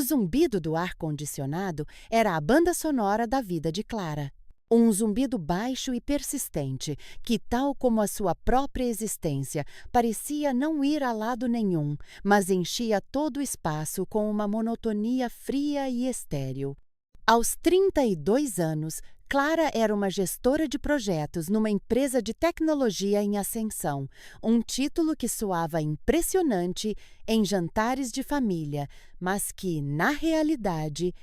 zumbido do ar-condicionado era a banda sonora da vida de Clara. Um zumbido baixo e persistente, que, tal como a sua própria existência, parecia não ir a lado nenhum, mas enchia todo o espaço com uma monotonia fria e estéril. Aos 32 anos, Clara era uma gestora de projetos numa empresa de tecnologia em ascensão, um título que soava impressionante em jantares de família, mas que, na realidade,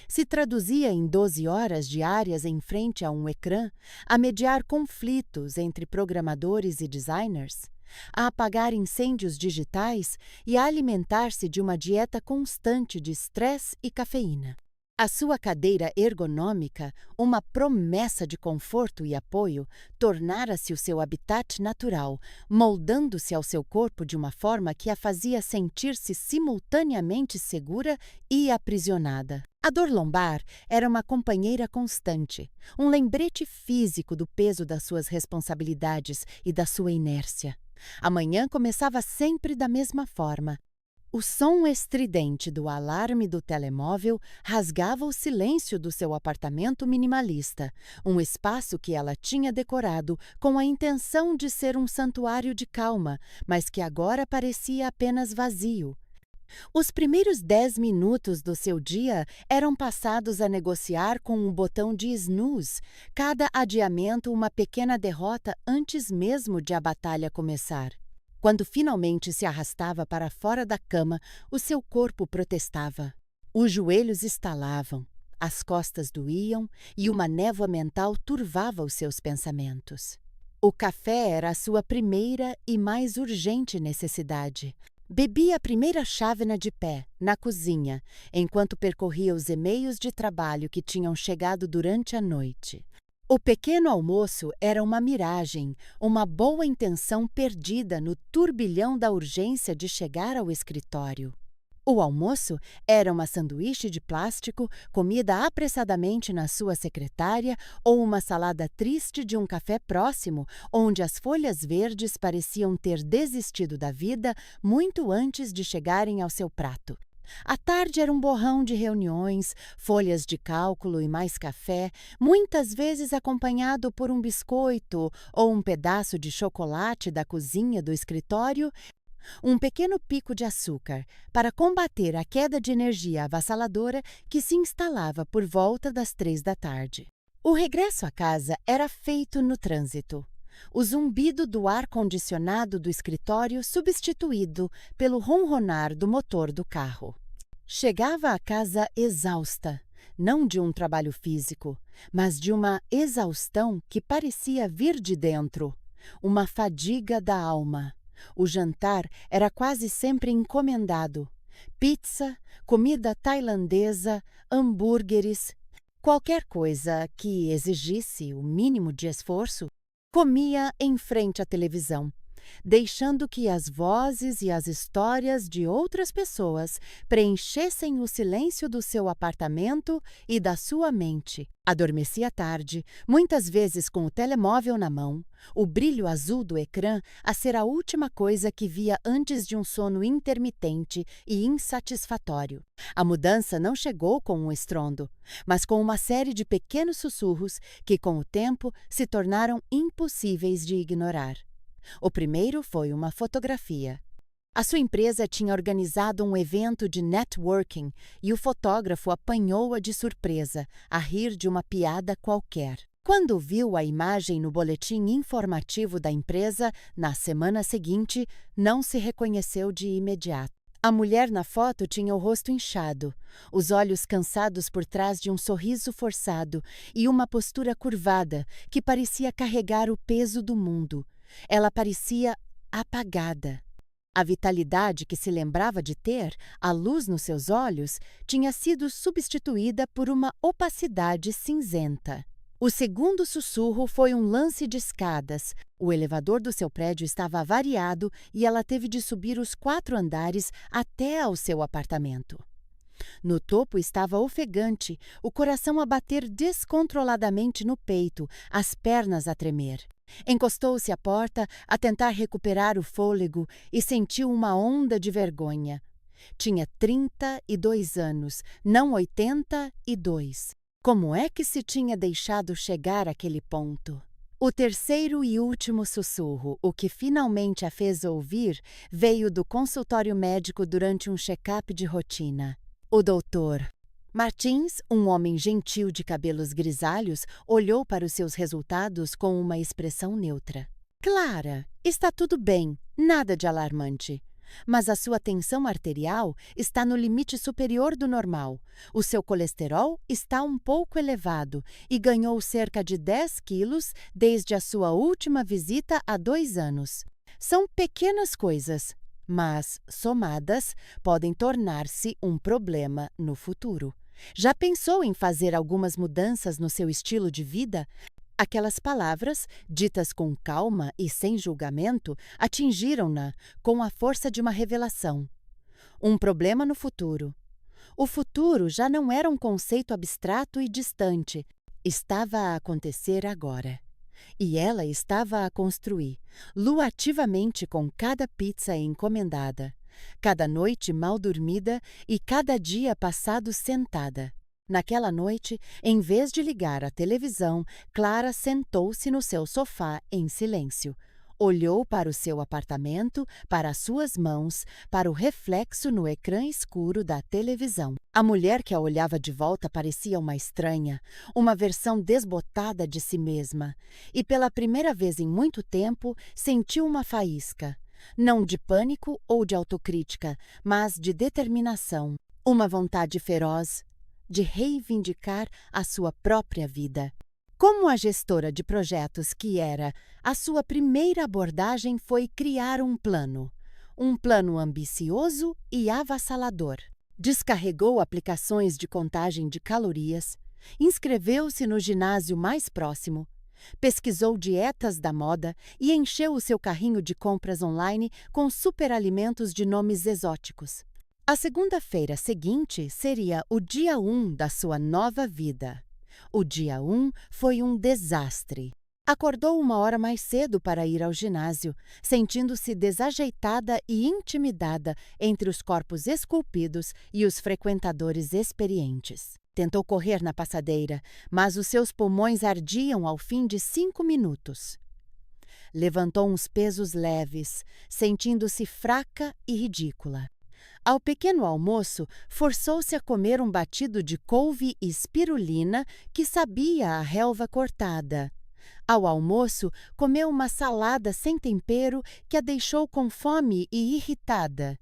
se traduzia em 12 horas diárias em frente a um ecrã, a mediar conflitos entre programadores e designers, a apagar incêndios digitais e a alimentar-se de uma dieta constante de estresse e cafeína. A sua cadeira ergonômica, uma promessa de conforto e apoio, tornara-se o seu habitat natural, moldando-se ao seu corpo de uma forma que a fazia sentir-se simultaneamente segura e aprisionada. A dor lombar era uma companheira constante, um lembrete físico do peso das suas responsabilidades e da sua inércia. A manhã começava sempre da mesma forma. O som estridente do alarme do telemóvel rasgava o silêncio do seu apartamento minimalista, um espaço que ela tinha decorado com a intenção de ser um santuário de calma, mas que agora parecia apenas vazio. Os primeiros 10 minutos do seu dia eram passados a negociar com um botão de snooze, cada adiamento uma pequena derrota antes mesmo de a batalha começar. Quando finalmente se arrastava para fora da cama, o seu corpo protestava. Os joelhos estalavam, as costas doíam e uma névoa mental turvava os seus pensamentos. O café era a sua primeira e mais urgente necessidade. Bebia a primeira chávena de pé, na cozinha, enquanto percorria os e-mails de trabalho que tinham chegado durante a noite. O pequeno almoço era uma miragem, uma boa intenção perdida no turbilhão da urgência de chegar ao escritório. O almoço era uma sanduíche de plástico, comida apressadamente na sua secretária, ou uma salada triste de um café próximo, onde as folhas verdes pareciam ter desistido da vida muito antes de chegarem ao seu prato. À tarde era um borrão de reuniões, folhas de cálculo e mais café, muitas vezes acompanhado por um biscoito ou um pedaço de chocolate da cozinha do escritório, um pequeno pico de açúcar, para combater a queda de energia avassaladora que se instalava por volta das 3 da tarde. O regresso à casa era feito no trânsito. O zumbido do ar-condicionado do escritório substituído pelo ronronar do motor do carro. Chegava à casa exausta, não de um trabalho físico, mas de uma exaustão que parecia vir de dentro, uma fadiga da alma. O jantar era quase sempre encomendado. Pizza, comida tailandesa, hambúrgueres, qualquer coisa que exigisse o mínimo de esforço, comia em frente à televisão, deixando que as vozes e as histórias de outras pessoas preenchessem o silêncio do seu apartamento e da sua mente. Adormecia tarde, muitas vezes com o telemóvel na mão, o brilho azul do ecrã a ser a última coisa que via antes de um sono intermitente e insatisfatório. A mudança não chegou com um estrondo, mas com uma série de pequenos sussurros que, com o tempo, se tornaram impossíveis de ignorar. O primeiro foi uma fotografia. A sua empresa tinha organizado um evento de networking e o fotógrafo apanhou-a de surpresa, a rir de uma piada qualquer. Quando viu a imagem no boletim informativo da empresa, na semana seguinte, não se reconheceu de imediato. A mulher na foto tinha o rosto inchado, os olhos cansados por trás de um sorriso forçado e uma postura curvada que parecia carregar o peso do mundo. Ela parecia apagada. A vitalidade que se lembrava de ter, a luz nos seus olhos, tinha sido substituída por uma opacidade cinzenta. O segundo sussurro foi um lance de escadas. O elevador do seu prédio estava avariado e ela teve de subir os 4 andares até ao seu apartamento. No topo estava ofegante, o coração a bater descontroladamente no peito, as pernas a tremer. Encostou-se à porta a tentar recuperar o fôlego e sentiu uma onda de vergonha. Tinha 32 anos, não 82. Como é que se tinha deixado chegar àquele ponto? O terceiro e último sussurro, o que finalmente a fez ouvir, veio do consultório médico durante um check-up de rotina. O doutor Martins, um homem gentil de cabelos grisalhos, olhou para os seus resultados com uma expressão neutra. Clara, está tudo bem, nada de alarmante. Mas a sua tensão arterial está no limite superior do normal. O seu colesterol está um pouco elevado e ganhou cerca de 10 quilos desde a sua última visita há 2 anos. São pequenas coisas, mas, somadas, podem tornar-se um problema no futuro. Já pensou em fazer algumas mudanças no seu estilo de vida? Aquelas palavras, ditas com calma e sem julgamento, atingiram-na com a força de uma revelação. Um problema no futuro. O futuro já não era um conceito abstrato e distante. Estava a acontecer agora. E ela estava a construir, luativamente com cada pizza encomendada, cada noite mal dormida e cada dia passado sentada. Naquela noite, em vez de ligar a televisão, Clara sentou-se no seu sofá em silêncio. Olhou para o seu apartamento, para as suas mãos, para o reflexo no ecrã escuro da televisão. A mulher que a olhava de volta parecia uma estranha, uma versão desbotada de si mesma. E pela primeira vez em muito tempo, sentiu uma faísca. Não de pânico ou de autocrítica, mas de determinação. Uma vontade feroz de reivindicar a sua própria vida. Como a gestora de projetos que era, a sua primeira abordagem foi criar um plano ambicioso e avassalador. Descarregou aplicações de contagem de calorias, inscreveu-se no ginásio mais próximo, pesquisou dietas da moda e encheu o seu carrinho de compras online com superalimentos de nomes exóticos. A segunda-feira seguinte seria o dia 1 da sua nova vida. O dia 1 foi um desastre. Acordou 1 hora mais cedo para ir ao ginásio, sentindo-se desajeitada e intimidada entre os corpos esculpidos e os frequentadores experientes. Tentou correr na passadeira, mas os seus pulmões ardiam ao fim de 5 minutos. Levantou uns pesos leves, sentindo-se fraca e ridícula. Ao pequeno almoço, forçou-se a comer um batido de couve e espirulina que sabia a relva cortada. Ao almoço, comeu uma salada sem tempero que a deixou com fome e irritada.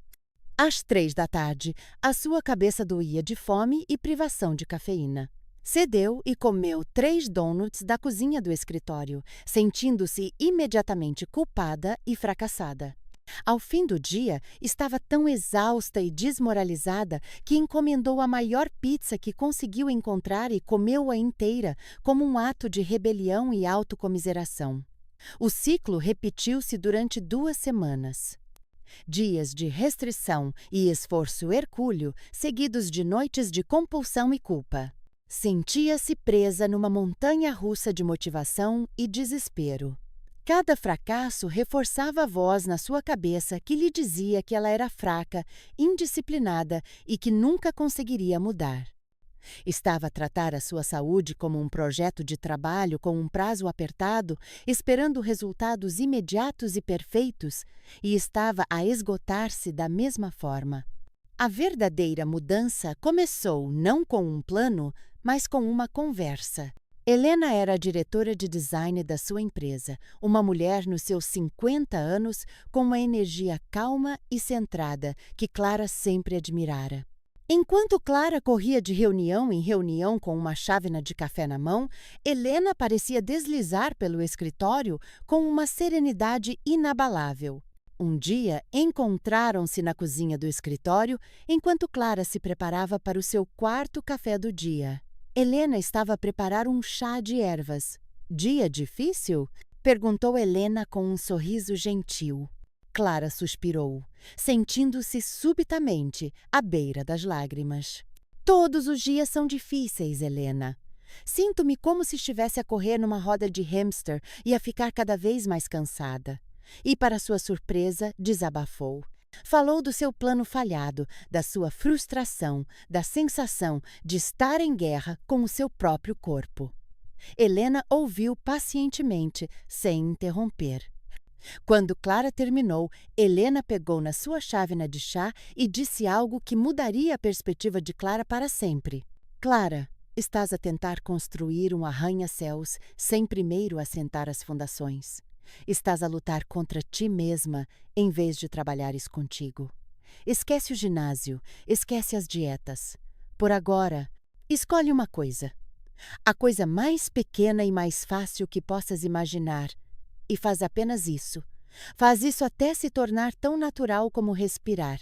Às 3 da tarde, a sua cabeça doía de fome e privação de cafeína. Cedeu e comeu 3 donuts da cozinha do escritório, sentindo-se imediatamente culpada e fracassada. Ao fim do dia, estava tão exausta e desmoralizada que encomendou a maior pizza que conseguiu encontrar e comeu-a inteira, como um ato de rebelião e autocomiseração. O ciclo repetiu-se durante 2 semanas. Dias de restrição e esforço hercúleo, seguidos de noites de compulsão e culpa. Sentia-se presa numa montanha russa de motivação e desespero. Cada fracasso reforçava a voz na sua cabeça que lhe dizia que ela era fraca, indisciplinada e que nunca conseguiria mudar. Estava a tratar a sua saúde como um projeto de trabalho com um prazo apertado, esperando resultados imediatos e perfeitos, e estava a esgotar-se da mesma forma. A verdadeira mudança começou não com um plano, mas com uma conversa. Helena era a diretora de design da sua empresa, uma mulher nos seus 50 anos com uma energia calma e centrada que Clara sempre admirara. Enquanto Clara corria de reunião em reunião com uma chávena de café na mão, Helena parecia deslizar pelo escritório com uma serenidade inabalável. Um dia, encontraram-se na cozinha do escritório enquanto Clara se preparava para o seu 4º café do dia. Helena estava a preparar um chá de ervas. Dia difícil? Perguntou Helena com um sorriso gentil. Clara suspirou, sentindo-se subitamente à beira das lágrimas. Todos os dias são difíceis, Helena. Sinto-me como se estivesse a correr numa roda de hamster e a ficar cada vez mais cansada. E, para sua surpresa, desabafou. Falou do seu plano falhado, da sua frustração, da sensação de estar em guerra com o seu próprio corpo. Helena ouviu pacientemente, sem interromper. Quando Clara terminou, Helena pegou na sua chávena de chá e disse algo que mudaria a perspectiva de Clara para sempre. Clara, estás a tentar construir um arranha-céus sem primeiro assentar as fundações. Estás a lutar contra ti mesma em vez de trabalhares contigo. Esquece o ginásio, esquece as dietas. Por agora, escolhe uma coisa. A coisa mais pequena e mais fácil que possas imaginar. E faz apenas isso. Faz isso até se tornar tão natural como respirar.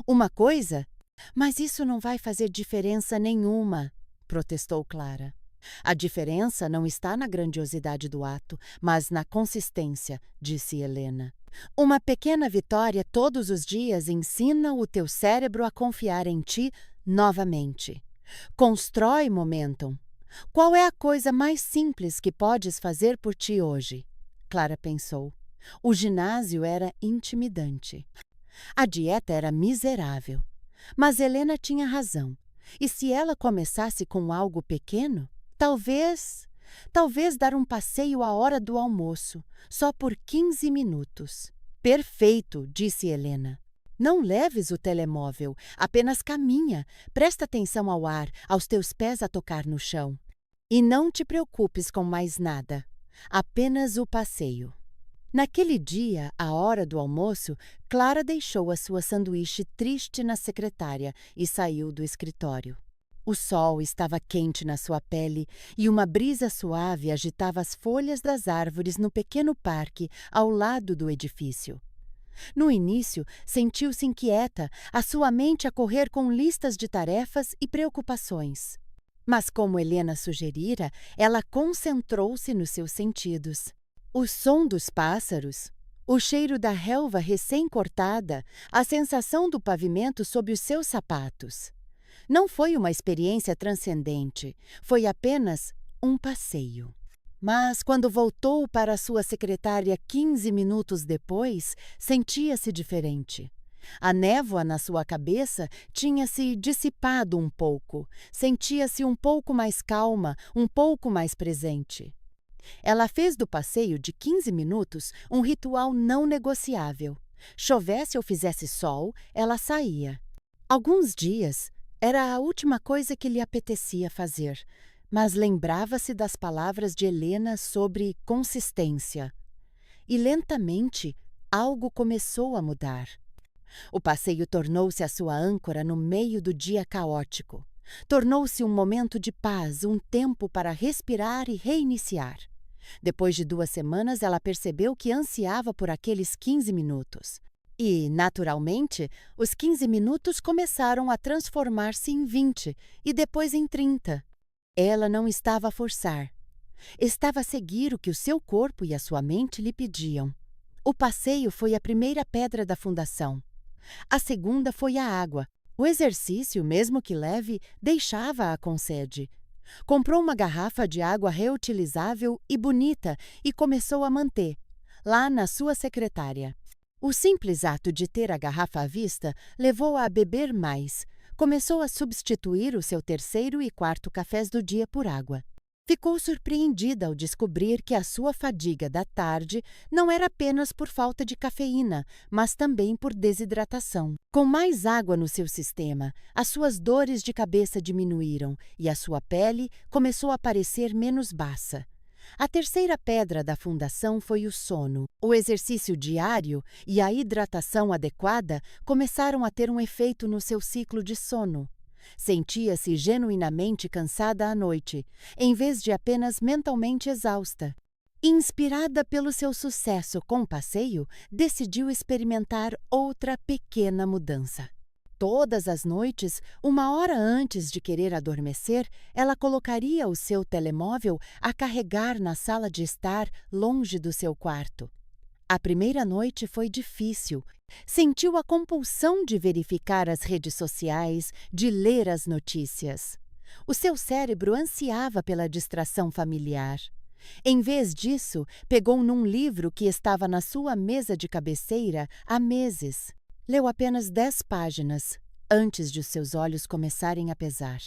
Uma coisa? Mas isso não vai fazer diferença nenhuma, protestou Clara. A diferença não está na grandiosidade do ato, mas na consistência, disse Helena. Uma pequena vitória todos os dias ensina o teu cérebro a confiar em ti novamente. Constrói momentum. Qual é a coisa mais simples que podes fazer por ti hoje? Clara pensou. O ginásio era intimidante. A dieta era miserável. Mas Helena tinha razão. E se ela começasse com algo pequeno? Talvez dar um passeio à hora do almoço, só por 15 minutos. Perfeito, disse Helena. Não leves o telemóvel, apenas caminha. Presta atenção ao ar, aos teus pés a tocar no chão. E não te preocupes com mais nada. Apenas o passeio. Naquele dia, à hora do almoço, Clara deixou a sua sanduíche triste na secretária e saiu do escritório. O sol estava quente na sua pele e uma brisa suave agitava as folhas das árvores no pequeno parque ao lado do edifício. No início, sentiu-se inquieta, a sua mente a correr com listas de tarefas e preocupações. Mas, como Helena sugerira, ela concentrou-se nos seus sentidos. O som dos pássaros, o cheiro da relva recém-cortada, a sensação do pavimento sob os seus sapatos. Não foi uma experiência transcendente, foi apenas um passeio. Mas, quando voltou para a sua secretária 15 minutos depois, sentia-se diferente. A névoa na sua cabeça tinha se dissipado um pouco, sentia-se um pouco mais calma, um pouco mais presente. Ela fez do passeio de 15 minutos um ritual não negociável. Chovesse ou fizesse sol, ela saía. Alguns dias, era a última coisa que lhe apetecia fazer, mas lembrava-se das palavras de Helena sobre consistência. E lentamente, algo começou a mudar. O passeio tornou-se a sua âncora no meio do dia caótico. Tornou-se um momento de paz, um tempo para respirar e reiniciar. Depois de 2 semanas, ela percebeu que ansiava por aqueles 15 minutos. E, naturalmente, os 15 minutos começaram a transformar-se em 20 e depois em 30. Ela não estava a forçar. Estava a seguir o que o seu corpo e a sua mente lhe pediam. O passeio foi a primeira pedra da fundação. A segunda foi a água. O exercício, mesmo que leve, deixava-a com sede. Comprou uma garrafa de água reutilizável e bonita e começou a manter, lá na sua secretária. O simples ato de ter a garrafa à vista levou-a a beber mais. Começou a substituir o seu 3º e 4º cafés do dia por água. Ficou surpreendida ao descobrir que a sua fadiga da tarde não era apenas por falta de cafeína, mas também por desidratação. Com mais água no seu sistema, as suas dores de cabeça diminuíram e a sua pele começou a parecer menos baça. A terceira pedra da fundação foi o sono. O exercício diário e a hidratação adequada começaram a ter um efeito no seu ciclo de sono. Sentia-se genuinamente cansada à noite, em vez de apenas mentalmente exausta. Inspirada pelo seu sucesso com o passeio, decidiu experimentar outra pequena mudança. Todas as noites, 1 hora antes de querer adormecer, ela colocaria o seu telemóvel a carregar na sala de estar, longe do seu quarto. A primeira noite foi difícil. Sentiu a compulsão de verificar as redes sociais, de ler as notícias. O seu cérebro ansiava pela distração familiar. Em vez disso, pegou num livro que estava na sua mesa de cabeceira há meses. Leu apenas 10 páginas antes de os seus olhos começarem a pesar.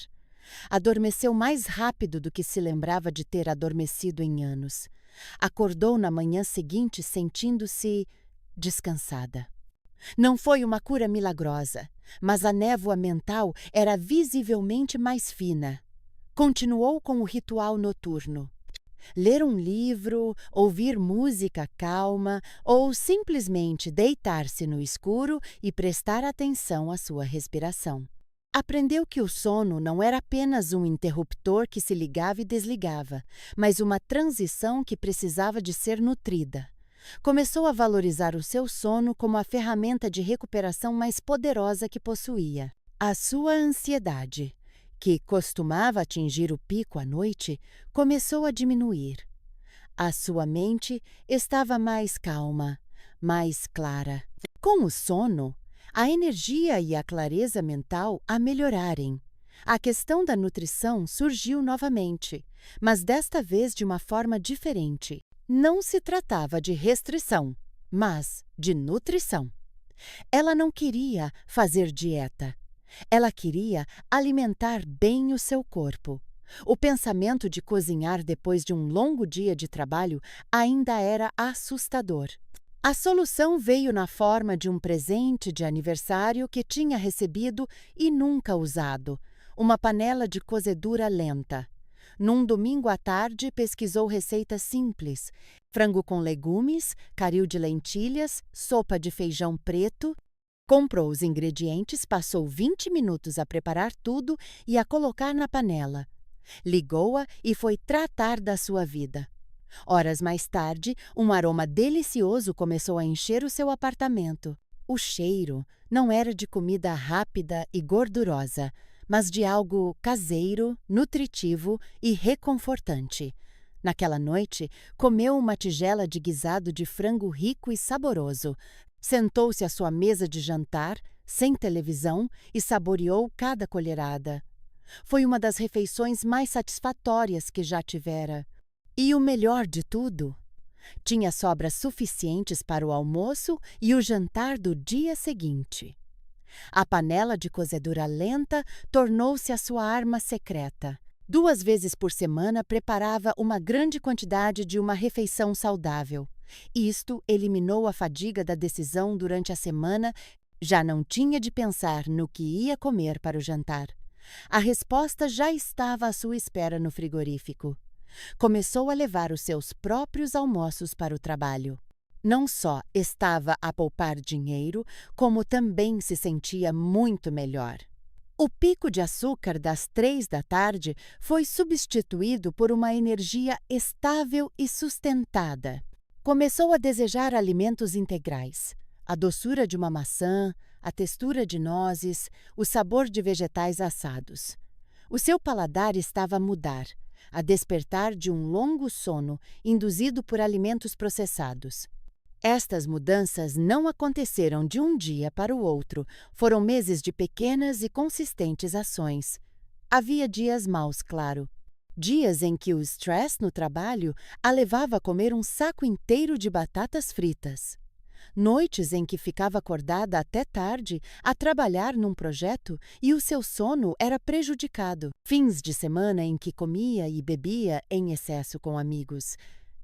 Adormeceu mais rápido do que se lembrava de ter adormecido em anos. Acordou na manhã seguinte sentindo-se descansada. Não foi uma cura milagrosa, mas a névoa mental era visivelmente mais fina. Continuou com o ritual noturno. Ler um livro, ouvir música calma ou simplesmente deitar-se no escuro e prestar atenção à sua respiração. Aprendeu que o sono não era apenas um interruptor que se ligava e desligava, mas uma transição que precisava de ser nutrida. Começou a valorizar o seu sono como a ferramenta de recuperação mais poderosa que possuía. A sua ansiedade, que costumava atingir o pico à noite, começou a diminuir. A sua mente estava mais calma, mais clara. Com o sono, a energia e a clareza mental a melhorarem. A questão da nutrição surgiu novamente, mas desta vez de uma forma diferente. Não se tratava de restrição, mas de nutrição. Ela não queria fazer dieta. Ela queria alimentar bem o seu corpo. O pensamento de cozinhar depois de um longo dia de trabalho ainda era assustador. A solução veio na forma de um presente de aniversário que tinha recebido e nunca usado, uma panela de cozedura lenta. Num domingo à tarde, pesquisou receitas simples: frango com legumes, caril de lentilhas, sopa de feijão preto. Comprou os ingredientes, passou 20 minutos a preparar tudo e a colocar na panela. Ligou-a e foi tratar da sua vida. Horas mais tarde, um aroma delicioso começou a encher o seu apartamento. O cheiro não era de comida rápida e gordurosa, mas de algo caseiro, nutritivo e reconfortante. Naquela noite, comeu uma tigela de guisado de frango rico e saboroso. Sentou-se à sua mesa de jantar, sem televisão, e saboreou cada colherada. Foi uma das refeições mais satisfatórias que já tivera. E o melhor de tudo, tinha sobras suficientes para o almoço e o jantar do dia seguinte. A panela de cozedura lenta tornou-se a sua arma secreta. 2 vezes por semana preparava uma grande quantidade de uma refeição saudável. Isto eliminou a fadiga da decisão durante a semana. Já não tinha de pensar no que ia comer para o jantar. A resposta já estava à sua espera no frigorífico. Começou a levar os seus próprios almoços para o trabalho. Não só estava a poupar dinheiro, como também se sentia muito melhor. O pico de açúcar das 3 da tarde foi substituído por uma energia estável e sustentada. Começou a desejar alimentos integrais, a doçura de uma maçã, a textura de nozes, o sabor de vegetais assados. O seu paladar estava a mudar, a despertar de um longo sono induzido por alimentos processados. Estas mudanças não aconteceram de um dia para o outro, foram meses de pequenas e consistentes ações. Havia dias maus, claro. Dias em que o estresse no trabalho a levava a comer um saco inteiro de batatas fritas. Noites em que ficava acordada até tarde a trabalhar num projeto e o seu sono era prejudicado. Fins de semana em que comia e bebia em excesso com amigos.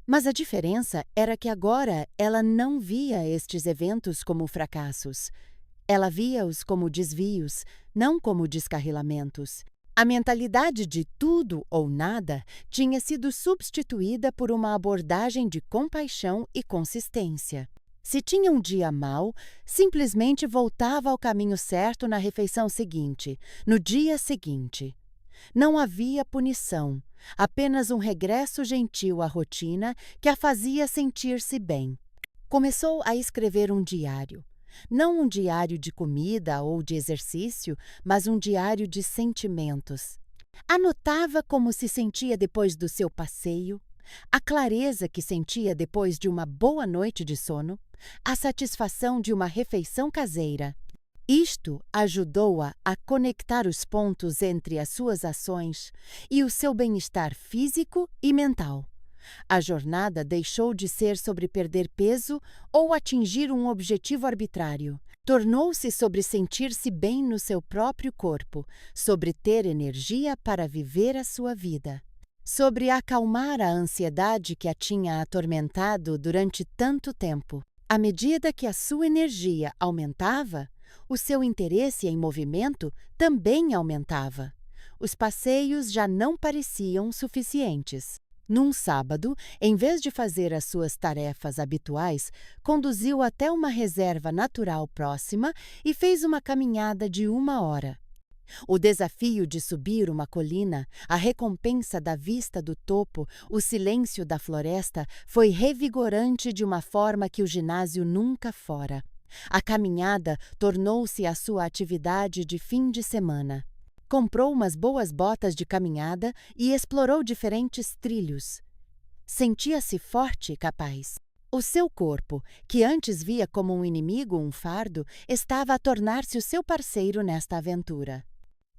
Mas a diferença era que agora ela não via estes eventos como fracassos. Ela via-os como desvios, não como descarrilamentos. A mentalidade de tudo ou nada tinha sido substituída por uma abordagem de compaixão e consistência. Se tinha um dia mau, simplesmente voltava ao caminho certo na refeição seguinte, no dia seguinte. Não havia punição, apenas um regresso gentil à rotina que a fazia sentir-se bem. Começou a escrever um diário. Não um diário de comida ou de exercício, mas um diário de sentimentos. Anotava como se sentia depois do seu passeio, a clareza que sentia depois de uma boa noite de sono, a satisfação de uma refeição caseira. Isto ajudou-a a conectar os pontos entre as suas ações e o seu bem-estar físico e mental. A jornada deixou de ser sobre perder peso ou atingir um objetivo arbitrário. Tornou-se sobre sentir-se bem no seu próprio corpo, sobre ter energia para viver a sua vida, sobre acalmar a ansiedade que a tinha atormentado durante tanto tempo. À medida que a sua energia aumentava, o seu interesse em movimento também aumentava. Os passeios já não pareciam suficientes. Num sábado, em vez de fazer as suas tarefas habituais, conduziu até uma reserva natural próxima e fez uma caminhada de 1 hora. O desafio de subir uma colina, a recompensa da vista do topo, o silêncio da floresta foi revigorante de uma forma que o ginásio nunca fora. A caminhada tornou-se a sua atividade de fim de semana. Comprou umas boas botas de caminhada e explorou diferentes trilhos. Sentia-se forte e capaz. O seu corpo, que antes via como um inimigo, um fardo, estava a tornar-se o seu parceiro nesta aventura.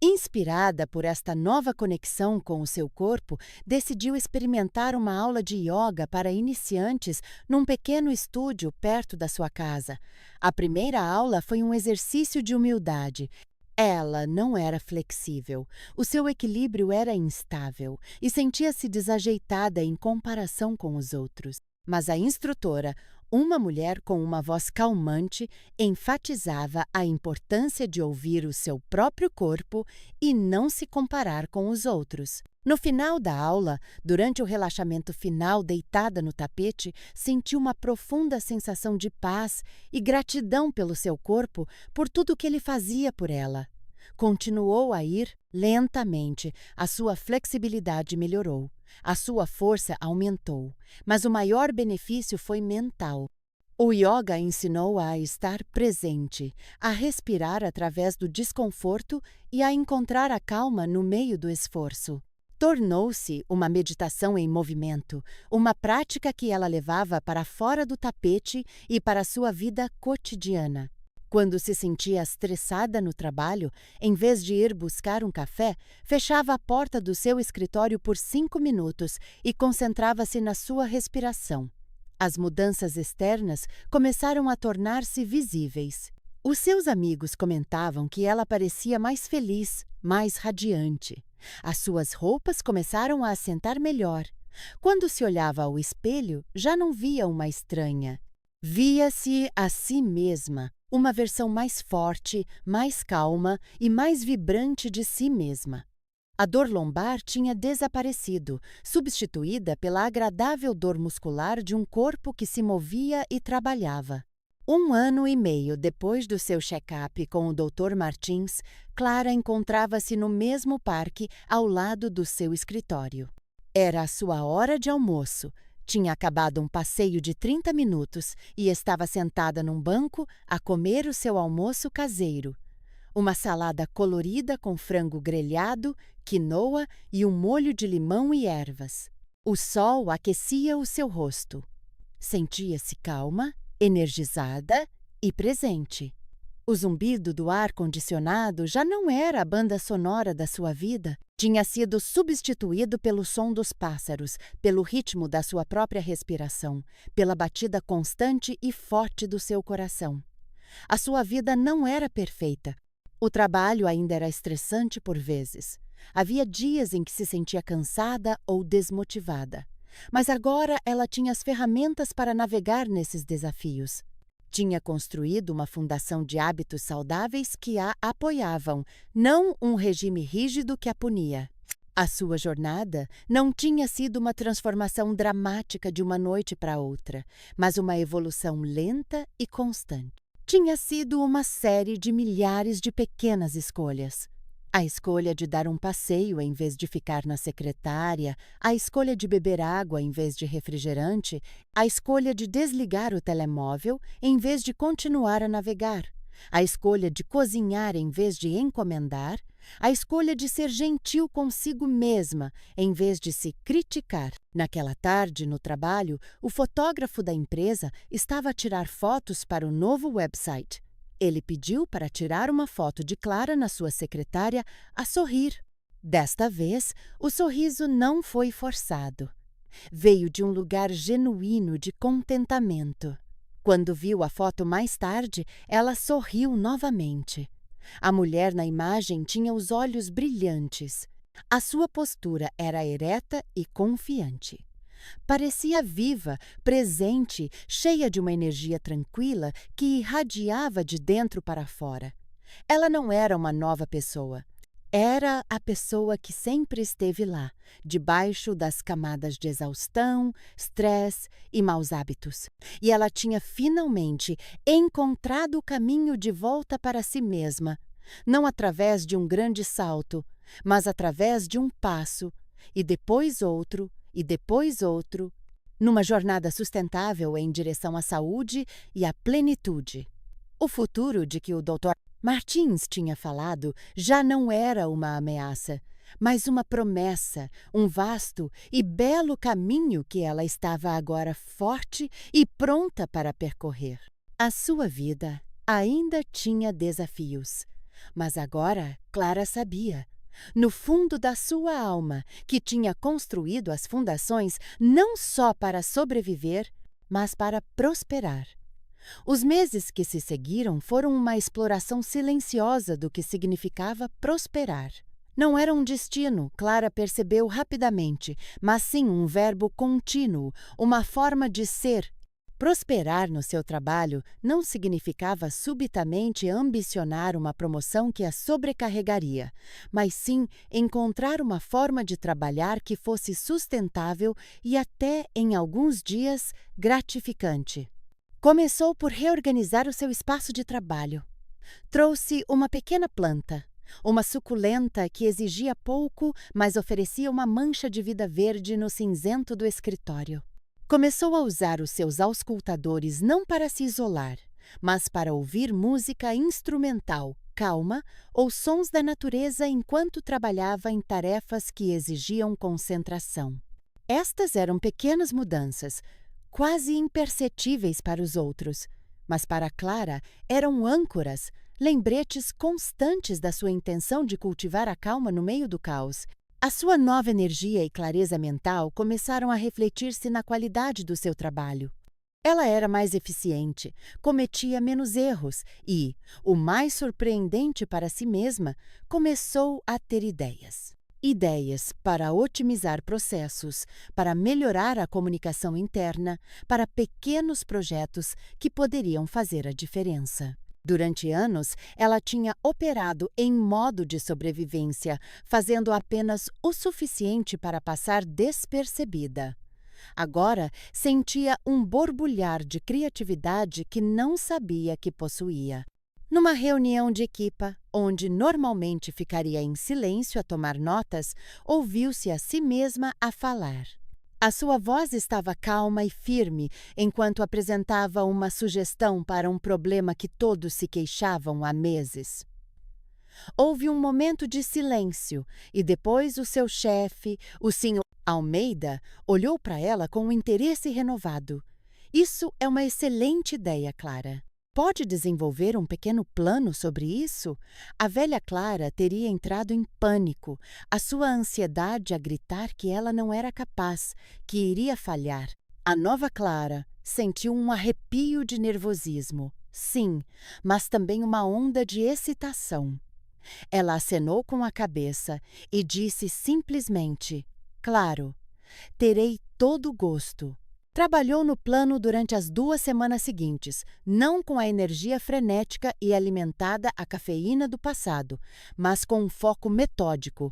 Inspirada por esta nova conexão com o seu corpo, decidiu experimentar uma aula de yoga para iniciantes num pequeno estúdio perto da sua casa. A primeira aula foi um exercício de humildade. Ela não era flexível, o seu equilíbrio era instável e sentia-se desajeitada em comparação com os outros. Mas a instrutora, uma mulher com uma voz calmante, enfatizava a importância de ouvir o seu próprio corpo e não se comparar com os outros. No final da aula, durante o relaxamento final deitada no tapete, sentiu uma profunda sensação de paz e gratidão pelo seu corpo por tudo que ele fazia por ela. Continuou a ir lentamente, a sua flexibilidade melhorou, a sua força aumentou, mas o maior benefício foi mental. O yoga ensinou-a a estar presente, a respirar através do desconforto e a encontrar a calma no meio do esforço. Tornou-se uma meditação em movimento, uma prática que ela levava para fora do tapete e para a sua vida cotidiana. Quando se sentia estressada no trabalho, em vez de ir buscar um café, fechava a porta do seu escritório por 5 minutos e concentrava-se na sua respiração. As mudanças externas começaram a tornar-se visíveis. Os seus amigos comentavam que ela parecia mais feliz, mais radiante. As suas roupas começaram a assentar melhor. Quando se olhava ao espelho, já não via uma estranha. Via-se a si mesma, uma versão mais forte, mais calma e mais vibrante de si mesma. A dor lombar tinha desaparecido, substituída pela agradável dor muscular de um corpo que se movia e trabalhava. 1 ano e meio depois do seu check-up com o Dr. Martins, Clara encontrava-se no mesmo parque ao lado do seu escritório. Era a sua hora de almoço. Tinha acabado um passeio de 30 minutos e estava sentada num banco a comer o seu almoço caseiro. Uma salada colorida com frango grelhado, quinoa e um molho de limão e ervas. O sol aquecia o seu rosto. Sentia-se calma, energizada e presente. O zumbido do ar-condicionado já não era a banda sonora da sua vida. Tinha sido substituído pelo som dos pássaros, pelo ritmo da sua própria respiração, pela batida constante e forte do seu coração. A sua vida não era perfeita. O trabalho ainda era estressante por vezes. Havia dias em que se sentia cansada ou desmotivada. Mas agora ela tinha as ferramentas para navegar nesses desafios. Tinha construído uma fundação de hábitos saudáveis que a apoiavam, não um regime rígido que a punia. A sua jornada não tinha sido uma transformação dramática de uma noite para outra, mas uma evolução lenta e constante. Tinha sido uma série de milhares de pequenas escolhas. A escolha de dar um passeio em vez de ficar na secretária, a escolha de beber água em vez de refrigerante, a escolha de desligar o telemóvel em vez de continuar a navegar, a escolha de cozinhar em vez de encomendar, a escolha de ser gentil consigo mesma em vez de se criticar. Naquela tarde, no trabalho, o fotógrafo da empresa estava a tirar fotos para o novo website. Ele pediu para tirar uma foto de Clara na sua secretária a sorrir. Desta vez, o sorriso não foi forçado. Veio de um lugar genuíno de contentamento. Quando viu a foto mais tarde, ela sorriu novamente. A mulher na imagem tinha os olhos brilhantes. A sua postura era ereta e confiante. Parecia viva, presente, cheia de uma energia tranquila que irradiava de dentro para fora. Ela não era uma nova pessoa. Era a pessoa que sempre esteve lá, debaixo das camadas de exaustão, estresse e maus hábitos. E ela tinha finalmente encontrado o caminho de volta para si mesma, não através de um grande salto, mas através de um passo, e depois outro, e depois outro, numa jornada sustentável em direção à saúde e à plenitude. O futuro de que o Dr. Martins tinha falado já não era uma ameaça, mas uma promessa, um vasto e belo caminho que ela estava agora forte e pronta para percorrer. A sua vida ainda tinha desafios, mas agora Clara sabia, no fundo da sua alma, que tinha construído as fundações não só para sobreviver, mas para prosperar. Os meses que se seguiram foram uma exploração silenciosa do que significava prosperar. Não era um destino, Clara percebeu rapidamente, mas sim um verbo contínuo, uma forma de ser. Prosperar no seu trabalho não significava subitamente ambicionar uma promoção que a sobrecarregaria, mas sim encontrar uma forma de trabalhar que fosse sustentável e até, em alguns dias, gratificante. Começou por reorganizar o seu espaço de trabalho. Trouxe uma pequena planta, uma suculenta que exigia pouco, mas oferecia uma mancha de vida verde no cinzento do escritório. Começou a usar os seus auscultadores não para se isolar, mas para ouvir música instrumental, calma ou sons da natureza enquanto trabalhava em tarefas que exigiam concentração. Estas eram pequenas mudanças, quase imperceptíveis para os outros, mas para Clara eram âncoras, lembretes constantes da sua intenção de cultivar a calma no meio do caos. A sua nova energia e clareza mental começaram a refletir-se na qualidade do seu trabalho. Ela era mais eficiente, cometia menos erros e, o mais surpreendente para si mesma, começou a ter ideias. Ideias para otimizar processos, para melhorar a comunicação interna, para pequenos projetos que poderiam fazer a diferença. Durante anos, ela tinha operado em modo de sobrevivência, fazendo apenas o suficiente para passar despercebida. Agora, sentia um borbulhar de criatividade que não sabia que possuía. Numa reunião de equipa, onde normalmente ficaria em silêncio a tomar notas, ouviu-se a si mesma a falar. A sua voz estava calma e firme enquanto apresentava uma sugestão para um problema que todos se queixavam há meses. Houve um momento de silêncio e depois o seu chefe, o Sr. Almeida, olhou para ela com um interesse renovado. Isso é uma excelente ideia, Clara. Pode desenvolver um pequeno plano sobre isso? A velha Clara teria entrado em pânico, a sua ansiedade a gritar que ela não era capaz, que iria falhar. A nova Clara sentiu um arrepio de nervosismo, sim, mas também uma onda de excitação. Ela acenou com a cabeça e disse simplesmente: "Claro, terei todo o gosto." Trabalhou no plano durante as 2 semanas seguintes, não com a energia frenética e alimentada à cafeína do passado, mas com um foco metódico.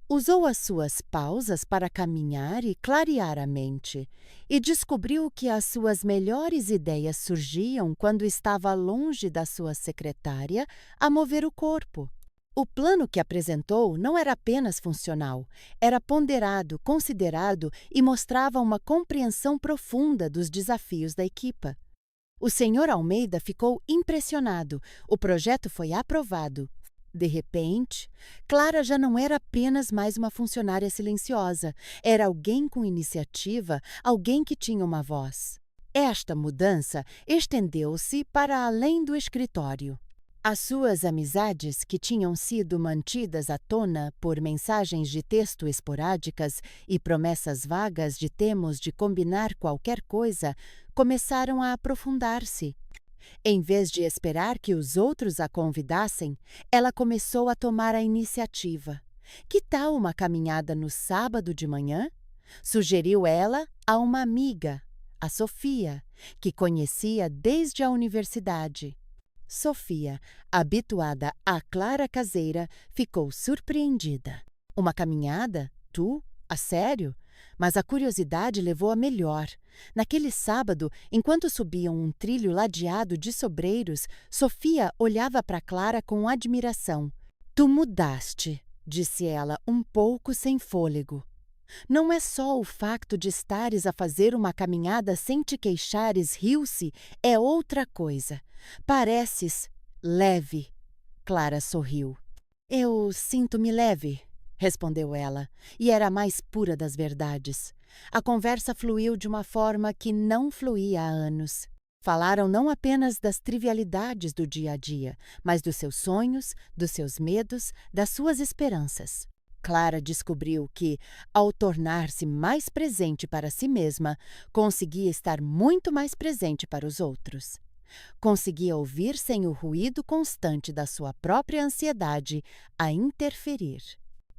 Usou as suas pausas para caminhar e clarear a mente, e descobriu que as suas melhores ideias surgiam quando estava longe da sua secretária a mover o corpo. O plano que apresentou não era apenas funcional, era ponderado, considerado e mostrava uma compreensão profunda dos desafios da equipa. O Sr. Almeida ficou impressionado. O projeto foi aprovado. De repente, Clara já não era apenas mais uma funcionária silenciosa, era alguém com iniciativa, alguém que tinha uma voz. Esta mudança estendeu-se para além do escritório. As suas amizades, que tinham sido mantidas à tona por mensagens de texto esporádicas e promessas vagas de termos de combinar qualquer coisa, começaram a aprofundar-se. Em vez de esperar que os outros a convidassem, ela começou a tomar a iniciativa. Que tal uma caminhada no sábado de manhã? Sugeriu ela a uma amiga, a Sofia, que conhecia desde a universidade. Sofia, habituada à Clara caseira, ficou surpreendida. Uma caminhada? Tu? A sério? Mas a curiosidade levou a melhor. Naquele sábado, enquanto subiam um trilho ladeado de sobreiros, Sofia olhava para Clara com admiração. Tu mudaste, disse ela, um pouco sem fôlego. Não é só o facto de estares a fazer uma caminhada sem te queixares, riu-se, é outra coisa. Pareces leve. Clara sorriu. Eu sinto-me leve, respondeu ela, e era a mais pura das verdades. A conversa fluiu de uma forma que não fluía há anos. Falaram não apenas das trivialidades do dia a dia, mas dos seus sonhos, dos seus medos, das suas esperanças. Clara descobriu que, ao tornar-se mais presente para si mesma, conseguia estar muito mais presente para os outros. Conseguia ouvir sem o ruído constante da sua própria ansiedade a interferir.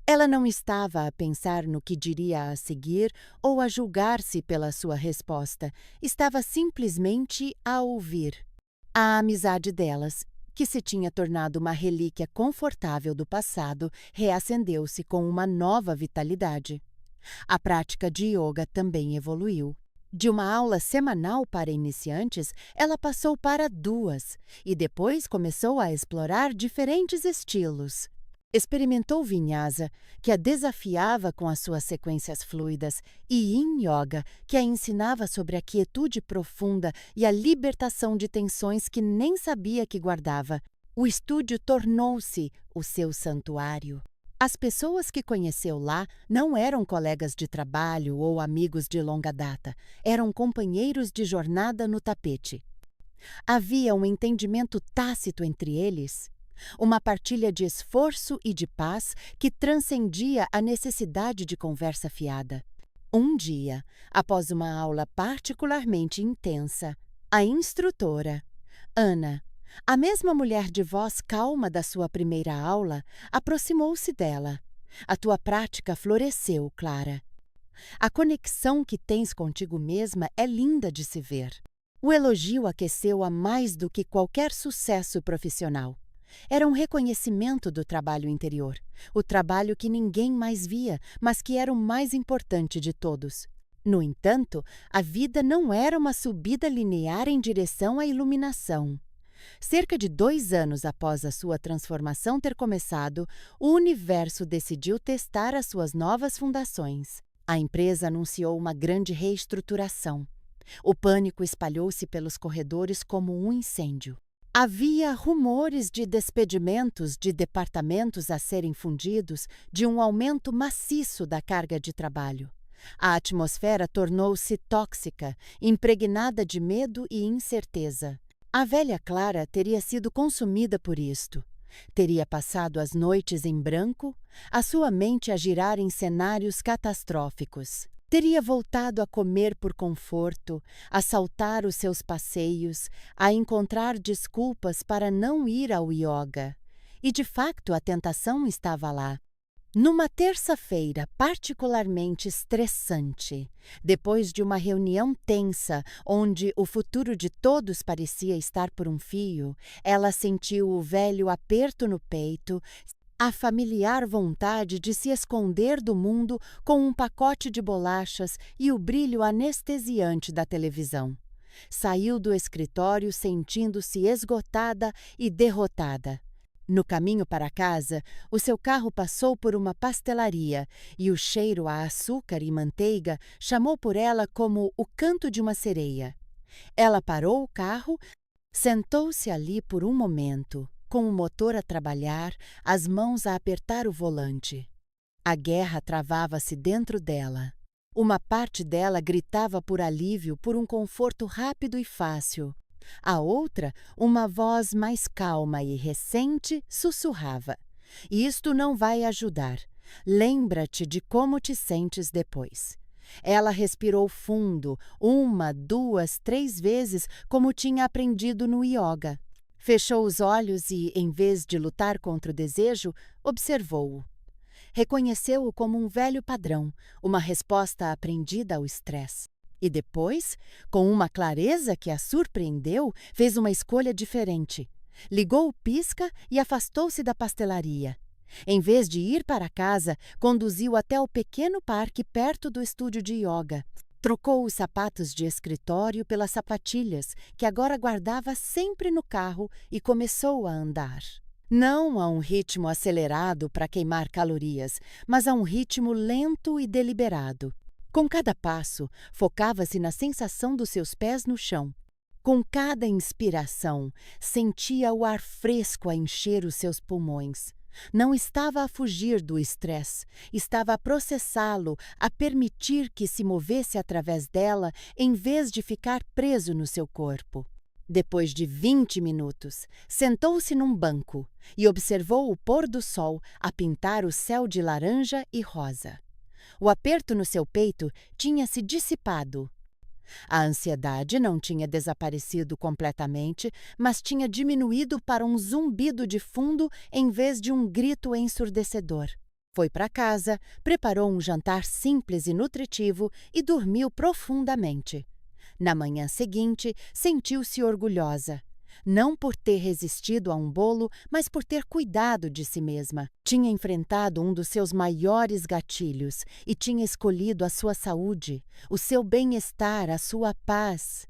Ela não estava a pensar no que diria a seguir ou a julgar-se pela sua resposta. Estava simplesmente a ouvir. A amizade delas, que se tinha tornado uma relíquia confortável do passado, reacendeu-se com uma nova vitalidade. A prática de yoga também evoluiu. De uma aula semanal para iniciantes, ela passou para 2 e depois começou a explorar diferentes estilos. Experimentou Vinyasa, que a desafiava com as suas sequências fluidas, e Yin Yoga, que a ensinava sobre a quietude profunda e a libertação de tensões que nem sabia que guardava. O estúdio tornou-se o seu santuário. As pessoas que conheceu lá não eram colegas de trabalho ou amigos de longa data, eram companheiros de jornada no tapete. Havia um entendimento tácito entre eles. Uma partilha de esforço e de paz que transcendia a necessidade de conversa fiada. Um dia, após uma aula particularmente intensa, a instrutora, Ana, a mesma mulher de voz calma da sua primeira aula, aproximou-se dela. A tua prática floresceu, Clara. A conexão que tens contigo mesma é linda de se ver. O elogio aqueceu-a mais do que qualquer sucesso profissional. Era um reconhecimento do trabalho interior, o trabalho que ninguém mais via, mas que era o mais importante de todos. No entanto, a vida não era uma subida linear em direção à iluminação. Cerca de 2 anos após a sua transformação ter começado, o universo decidiu testar as suas novas fundações. A empresa anunciou uma grande reestruturação. O pânico espalhou-se pelos corredores como um incêndio. Havia rumores de despedimentos de departamentos a serem fundidos, de um aumento maciço da carga de trabalho. A atmosfera tornou-se tóxica, impregnada de medo e incerteza. A velha Clara teria sido consumida por isto. Teria passado as noites em branco, a sua mente a girar em cenários catastróficos. Teria voltado a comer por conforto, a saltar os seus passeios, a encontrar desculpas para não ir ao yoga. E, de facto, a tentação estava lá. Numa terça-feira particularmente estressante, depois de uma reunião tensa onde o futuro de todos parecia estar por um fio, ela sentiu o velho aperto no peito, a familiar vontade de se esconder do mundo com um pacote de bolachas e o brilho anestesiante da televisão. Saiu do escritório sentindo-se esgotada e derrotada. No caminho para casa, o seu carro passou por uma pastelaria e o cheiro a açúcar e manteiga chamou por ela como o canto de uma sereia. Ela parou o carro, sentou-se ali por um momento, com o motor a trabalhar, as mãos a apertar o volante. A guerra travava-se dentro dela. Uma parte dela gritava por alívio por um conforto rápido e fácil. A outra, uma voz mais calma e recente, sussurrava: Isto não vai ajudar. Lembra-te de como te sentes depois. Ela respirou fundo, 1, 2, 3 vezes, como tinha aprendido no yoga. Fechou os olhos e, em vez de lutar contra o desejo, observou-o. Reconheceu-o como um velho padrão, uma resposta aprendida ao estresse. E depois, com uma clareza que a surpreendeu, fez uma escolha diferente. Ligou o pisca e afastou-se da pastelaria. Em vez de ir para casa, conduziu até o pequeno parque perto do estúdio de yoga. Trocou os sapatos de escritório pelas sapatilhas, que agora guardava sempre no carro, e começou a andar. Não a um ritmo acelerado para queimar calorias, mas a um ritmo lento e deliberado. Com cada passo, focava-se na sensação dos seus pés no chão. Com cada inspiração, sentia o ar fresco a encher os seus pulmões. Não estava a fugir do estresse, estava a processá-lo, a permitir que se movesse através dela em vez de ficar preso no seu corpo. Depois de 20 minutos, sentou-se num banco e observou o pôr do sol a pintar o céu de laranja e rosa. O aperto no seu peito tinha se dissipado. A ansiedade não tinha desaparecido completamente, mas tinha diminuído para um zumbido de fundo em vez de um grito ensurdecedor. Foi para casa, preparou um jantar simples e nutritivo e dormiu profundamente. Na manhã seguinte, sentiu-se orgulhosa. Não por ter resistido a um bolo, mas por ter cuidado de si mesma. Tinha enfrentado um dos seus maiores gatilhos e tinha escolhido a sua saúde, o seu bem-estar, a sua paz.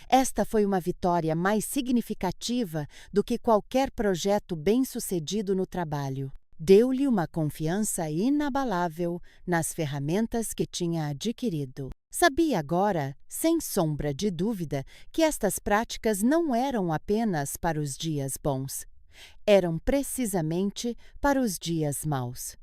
Esta foi uma vitória mais significativa do que qualquer projeto bem-sucedido no trabalho. Deu-lhe uma confiança inabalável nas ferramentas que tinha adquirido. Sabia agora, sem sombra de dúvida, que estas práticas não eram apenas para os dias bons. Eram precisamente para os dias maus.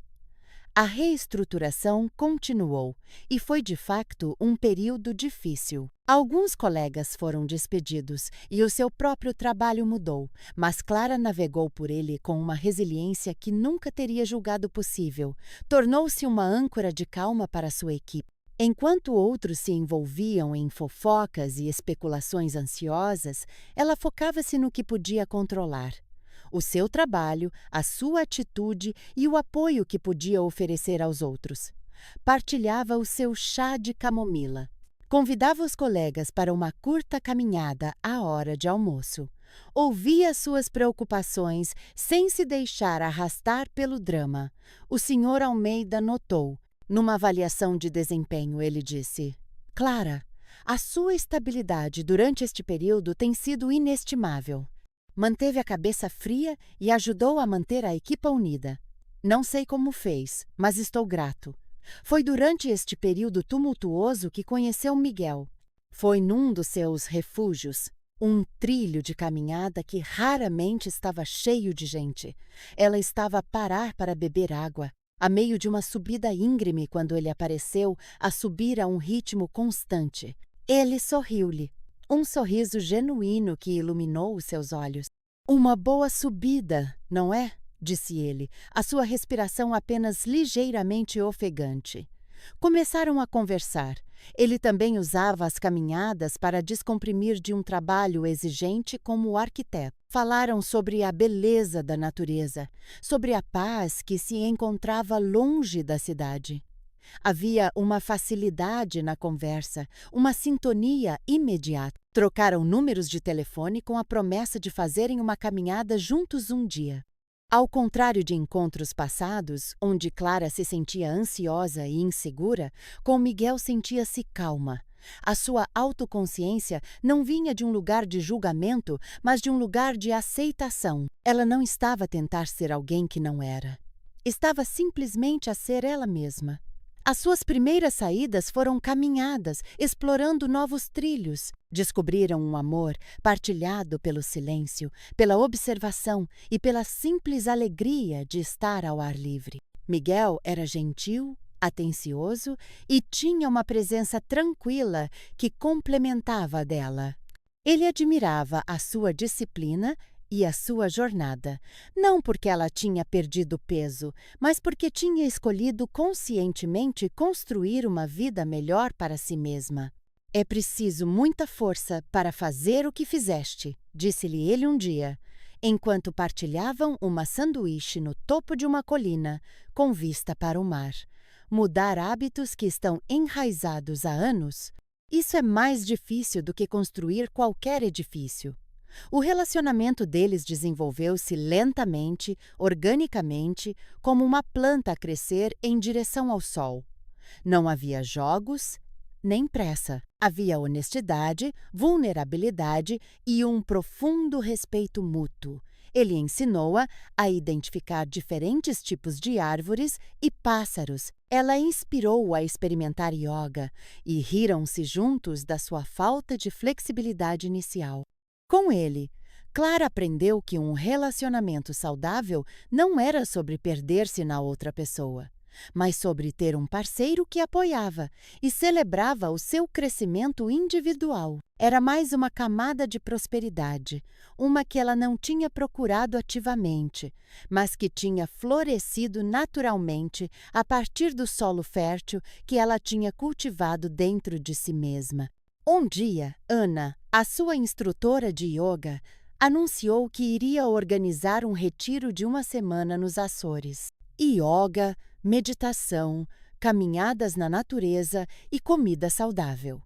A reestruturação continuou e foi de facto um período difícil. Alguns colegas foram despedidos e o seu próprio trabalho mudou, mas Clara navegou por ele com uma resiliência que nunca teria julgado possível. Tornou-se uma âncora de calma para sua equipe. Enquanto outros se envolviam em fofocas e especulações ansiosas, ela focava-se no que podia controlar. O seu trabalho, a sua atitude e o apoio que podia oferecer aos outros. Partilhava o seu chá de camomila. Convidava os colegas para uma curta caminhada à hora de almoço. Ouvia suas preocupações sem se deixar arrastar pelo drama. O Sr. Almeida notou. Numa avaliação de desempenho, ele disse: Clara, a sua estabilidade durante este período tem sido inestimável. Manteve a cabeça fria e ajudou a manter a equipa unida. Não sei como fez, mas estou grato. Foi durante este período tumultuoso que conheceu Miguel. Foi num dos seus refúgios, um trilho de caminhada que raramente estava cheio de gente. Ela estava a parar para beber água, a meio de uma subida íngreme quando ele apareceu, a subir a um ritmo constante. Ele sorriu-lhe. Um sorriso genuíno que iluminou os seus olhos. Uma boa subida, não é? Disse ele, a sua respiração apenas ligeiramente ofegante. Começaram a conversar. Ele também usava as caminhadas para descomprimir de um trabalho exigente como arquiteto. Falaram sobre a beleza da natureza, sobre a paz que se encontrava longe da cidade. Havia uma facilidade na conversa, uma sintonia imediata. Trocaram números de telefone com a promessa de fazerem uma caminhada juntos um dia. Ao contrário de encontros passados, onde Clara se sentia ansiosa e insegura, com Miguel sentia-se calma. A sua autoconsciência não vinha de um lugar de julgamento, mas de um lugar de aceitação. Ela não estava a tentar ser alguém que não era. Estava simplesmente a ser ela mesma. As suas primeiras saídas foram caminhadas, explorando novos trilhos. Descobriram um amor partilhado pelo silêncio, pela observação e pela simples alegria de estar ao ar livre. Miguel era gentil, atencioso e tinha uma presença tranquila que complementava a dela. Ele admirava a sua disciplina e a sua jornada, não porque ela tinha perdido peso, mas porque tinha escolhido conscientemente construir uma vida melhor para si mesma. É preciso muita força para fazer o que fizeste, disse-lhe ele um dia, enquanto partilhavam uma sanduíche no topo de uma colina, com vista para o mar. Mudar hábitos que estão enraizados há anos? Isso é mais difícil do que construir qualquer edifício. O relacionamento deles desenvolveu-se lentamente, organicamente, como uma planta a crescer em direção ao sol. Não havia jogos, nem pressa. Havia honestidade, vulnerabilidade e um profundo respeito mútuo. Ele ensinou-a a identificar diferentes tipos de árvores e pássaros. Ela inspirou-o a experimentar yoga e riram-se juntos da sua falta de flexibilidade inicial. Com ele, Clara aprendeu que um relacionamento saudável não era sobre perder-se na outra pessoa, mas sobre ter um parceiro que apoiava e celebrava o seu crescimento individual. Era mais uma camada de prosperidade, uma que ela não tinha procurado ativamente, mas que tinha florescido naturalmente a partir do solo fértil que ela tinha cultivado dentro de si mesma. Um dia, Ana, a sua instrutora de yoga, anunciou que iria organizar um retiro de uma semana nos Açores. Yoga, meditação, caminhadas na natureza e comida saudável.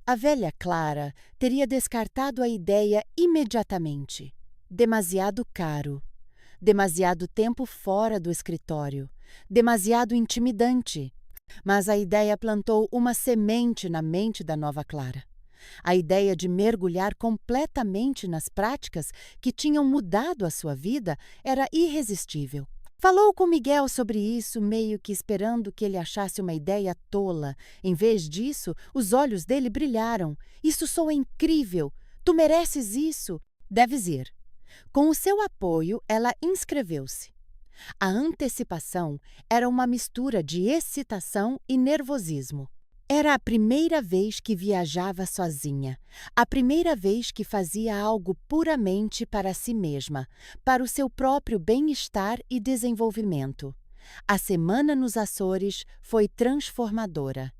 A velha Clara teria descartado a ideia imediatamente. Demasiado caro, demasiado tempo fora do escritório, demasiado intimidante. Mas a ideia plantou uma semente na mente da nova Clara. A ideia de mergulhar completamente nas práticas que tinham mudado a sua vida era irresistível. Falou com Miguel sobre isso, meio que esperando que ele achasse uma ideia tola. Em vez disso, os olhos dele brilharam. Isso soa incrível! Tu mereces isso! Deves ir. Com o seu apoio, ela inscreveu-se. A antecipação era uma mistura de excitação e nervosismo. Era a primeira vez que viajava sozinha, a primeira vez que fazia algo puramente para si mesma, para o seu próprio bem-estar e desenvolvimento. A semana nos Açores foi transformadora.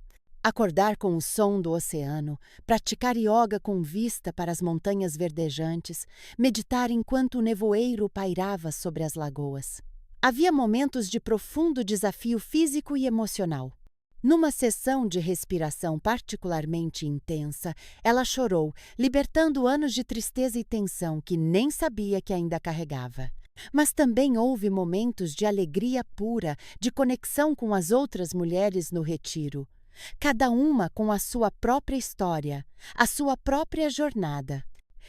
Acordar com o som do oceano, praticar yoga com vista para as montanhas verdejantes, meditar enquanto o nevoeiro pairava sobre as lagoas. Havia momentos de profundo desafio físico e emocional. Numa sessão de respiração particularmente intensa, ela chorou, libertando anos de tristeza e tensão que nem sabia que ainda carregava. Mas também houve momentos de alegria pura, de conexão com as outras mulheres no retiro. Cada uma com a sua própria história, a sua própria jornada.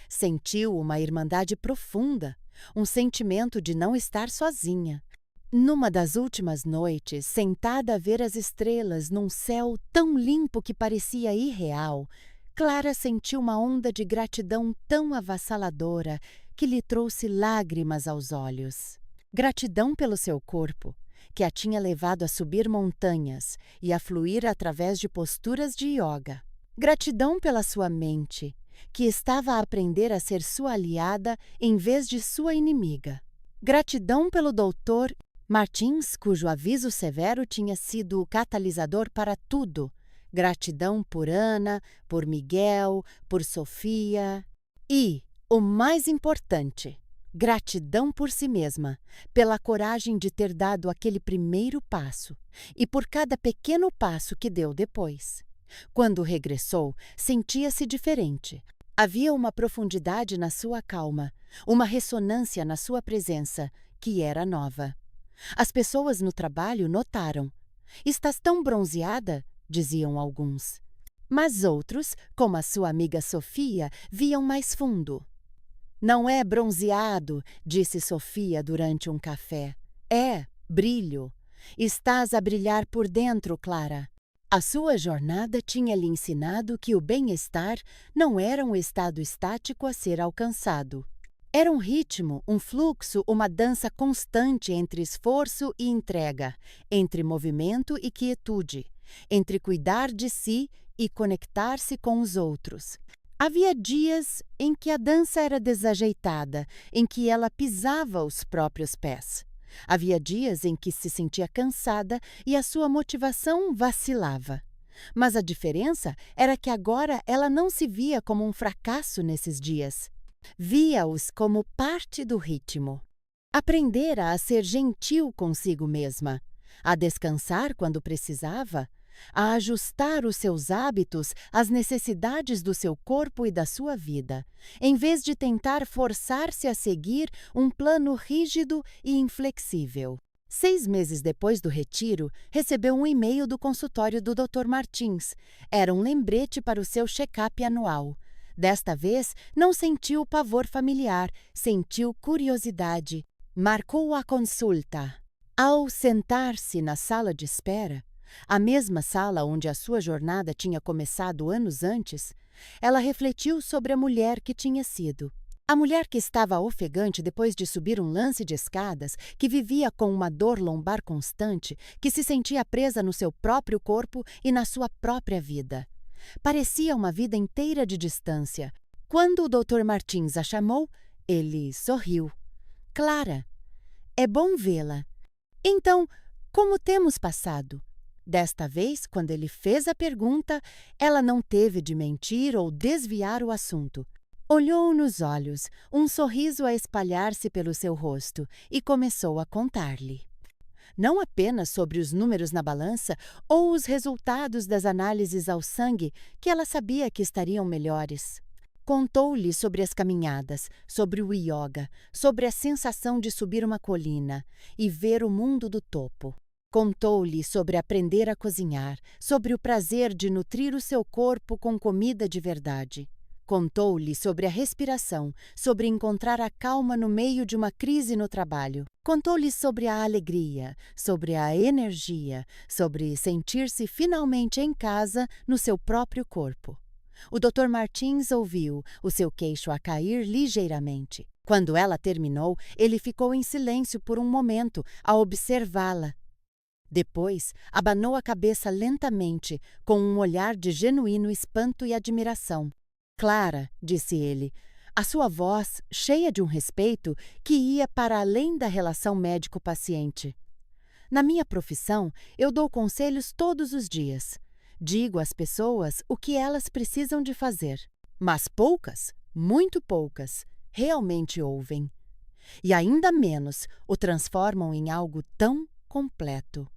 Sentiu uma irmandade profunda, um sentimento de não estar sozinha. Numa das últimas noites, sentada a ver as estrelas num céu tão limpo que parecia irreal, Clara sentiu uma onda de gratidão tão avassaladora que lhe trouxe lágrimas aos olhos. Gratidão pelo seu corpo, que a tinha levado a subir montanhas e a fluir através de posturas de yoga. Gratidão pela sua mente, que estava a aprender a ser sua aliada em vez de sua inimiga. Gratidão pelo doutor Martins, cujo aviso severo tinha sido o catalisador para tudo. Gratidão por Ana, por Miguel, por Sofia. E, o mais importante, gratidão por si mesma, pela coragem de ter dado aquele primeiro passo e por cada pequeno passo que deu depois. Quando regressou, sentia-se diferente. Havia uma profundidade na sua calma, uma ressonância na sua presença, que era nova. As pessoas no trabalho notaram. "Estás tão bronzeada", diziam alguns. Mas outros, como a sua amiga Sofia, viam mais fundo. "Não é bronzeado", disse Sofia durante um café. "É brilho. Estás a brilhar por dentro, Clara." A sua jornada tinha lhe ensinado que o bem-estar não era um estado estático a ser alcançado. Era um ritmo, um fluxo, uma dança constante entre esforço e entrega, entre movimento e quietude, entre cuidar de si e conectar-se com os outros. Havia dias em que a dança era desajeitada, em que ela pisava os próprios pés. Havia dias em que se sentia cansada e a sua motivação vacilava. Mas a diferença era que agora ela não se via como um fracasso nesses dias. Via-os como parte do ritmo. Aprendera a ser gentil consigo mesma, a descansar quando precisava, a ajustar os seus hábitos às necessidades do seu corpo e da sua vida, em vez de tentar forçar-se a seguir um plano rígido e inflexível. 6 meses depois do retiro, recebeu um e-mail do consultório do Dr. Martins. Era um lembrete para o seu check-up anual. Desta vez, não sentiu o pavor familiar, sentiu curiosidade. Marcou a consulta. Ao sentar-se na sala de espera, a mesma sala onde a sua jornada tinha começado anos antes, ela refletiu sobre a mulher que tinha sido. A mulher que estava ofegante depois de subir um lance de escadas, que vivia com uma dor lombar constante, que se sentia presa no seu próprio corpo e na sua própria vida. Parecia uma vida inteira de distância. Quando o Dr. Martins a chamou, ele sorriu. Clara, é bom vê-la. Então, como temos passado? Desta vez, quando ele fez a pergunta, ela não teve de mentir ou desviar o assunto. Olhou nos olhos, um sorriso a espalhar-se pelo seu rosto, e começou a contar-lhe. Não apenas sobre os números na balança ou os resultados das análises ao sangue, que ela sabia que estariam melhores. Contou-lhe sobre as caminhadas, sobre o yoga, sobre a sensação de subir uma colina e ver o mundo do topo. Contou-lhe sobre aprender a cozinhar, sobre o prazer de nutrir o seu corpo com comida de verdade. Contou-lhe sobre a respiração, sobre encontrar a calma no meio de uma crise no trabalho. Contou-lhe sobre a alegria, sobre a energia, sobre sentir-se finalmente em casa no seu próprio corpo. O Dr. Martins ouviu, o seu queixo a cair ligeiramente. Quando ela terminou, ele ficou em silêncio por um momento, a observá-la. Depois, abanou a cabeça lentamente, com um olhar de genuíno espanto e admiração. Clara, disse ele, a sua voz, cheia de um respeito que ia para além da relação médico-paciente. Na minha profissão, eu dou conselhos todos os dias. Digo às pessoas o que elas precisam de fazer. Mas poucas, muito poucas, realmente ouvem. E ainda menos o transformam em algo tão completo.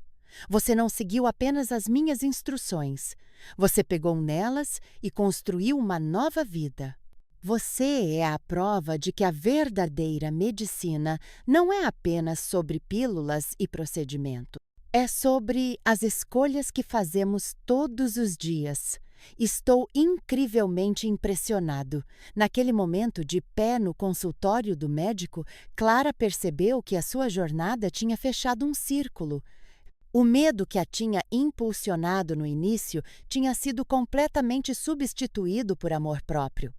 Você não seguiu apenas as minhas instruções. Você pegou nelas e construiu uma nova vida. Você é a prova de que a verdadeira medicina não é apenas sobre pílulas e procedimento. É sobre as escolhas que fazemos todos os dias. Estou incrivelmente impressionado. Naquele momento, de pé no consultório do médico, Clara percebeu que a sua jornada tinha fechado um círculo. O medo que a tinha impulsionado no início tinha sido completamente substituído por amor próprio.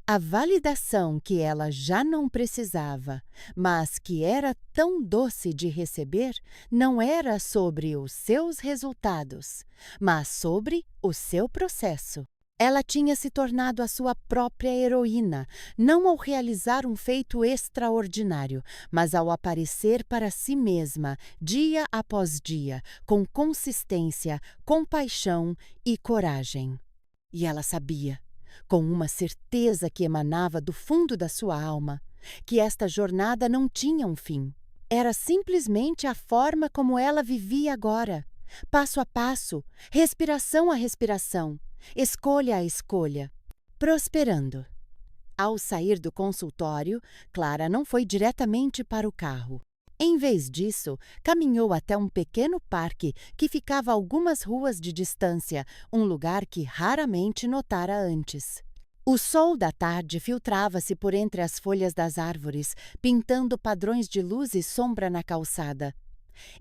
A validação que ela já não precisava, mas que era tão doce de receber, não era sobre os seus resultados, mas sobre o seu processo. Ela tinha se tornado a sua própria heroína, não ao realizar um feito extraordinário, mas ao aparecer para si mesma, dia após dia, com consistência, compaixão e coragem. E ela sabia, com uma certeza que emanava do fundo da sua alma, que esta jornada não tinha um fim. Era simplesmente a forma como ela vivia agora, passo a passo, respiração a respiração, escolha a escolha, prosperando. Ao sair do consultório, Clara não foi diretamente para o carro. Em vez disso, caminhou até um pequeno parque que ficava a algumas ruas de distância, um lugar que raramente notara antes. O sol da tarde filtrava-se por entre as folhas das árvores, pintando padrões de luz e sombra na calçada.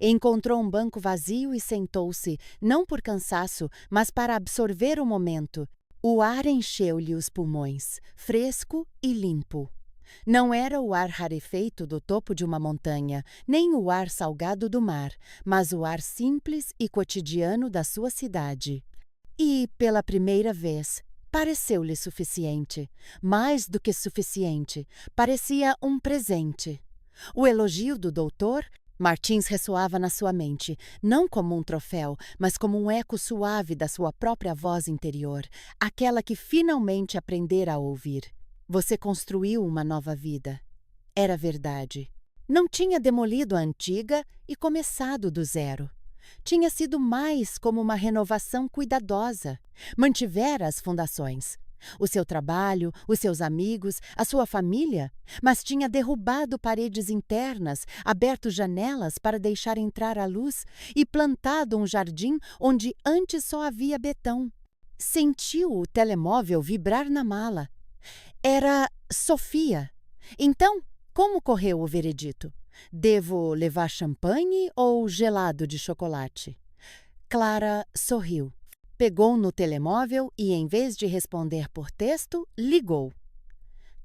Encontrou um banco vazio e sentou-se, não por cansaço, mas para absorver o momento. O ar encheu-lhe os pulmões, fresco e limpo. Não era o ar rarefeito do topo de uma montanha, nem o ar salgado do mar, mas o ar simples e cotidiano da sua cidade. E, pela primeira vez, Pareceu-lhe suficiente. Mais do que suficiente. Parecia um presente. O elogio do doutor Martins ressoava na sua mente, não como um troféu, mas como um eco suave da sua própria voz interior, aquela que finalmente aprendera a ouvir. Você construiu uma nova vida. Era verdade. Não tinha demolido a antiga e começado do zero. Tinha sido mais como uma renovação cuidadosa. Mantivera as fundações. O seu trabalho, os seus amigos, a sua família, mas tinha derrubado paredes internas, aberto janelas para deixar entrar a luz e plantado um jardim onde antes só havia betão. Sentiu o telemóvel vibrar na mala. Era Sofia. Então, como correu o veredito? Devo levar champanhe ou gelado de chocolate? Clara sorriu. Pegou no telemóvel e, em vez de responder por texto, ligou.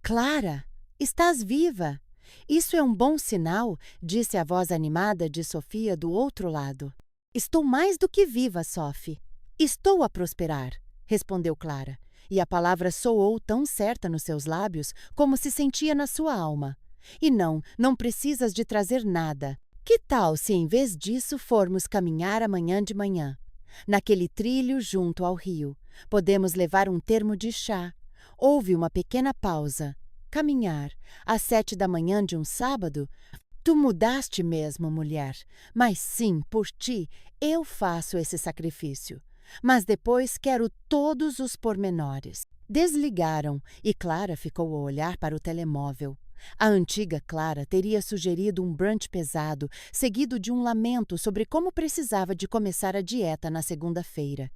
Clara, estás viva! Isso é um bom sinal, disse a voz animada de Sofia do outro lado. Estou mais do que viva, Sophie. Estou a prosperar, respondeu Clara, e a palavra soou tão certa nos seus lábios como se sentia na sua alma. E não precisas de trazer nada. Que tal se, em vez disso, formos caminhar amanhã de manhã? Naquele trilho junto ao rio. Podemos levar um termo de chá. Houve uma pequena pausa. Caminhar, às 7 da manhã de um sábado? Tu mudaste mesmo, mulher. Mas sim, por ti, eu faço esse sacrifício. Mas depois quero todos os pormenores. Desligaram e Clara ficou a olhar para o telemóvel. A antiga Clara teria sugerido um brunch pesado, seguido de um lamento sobre como precisava de começar a dieta na segunda-feira.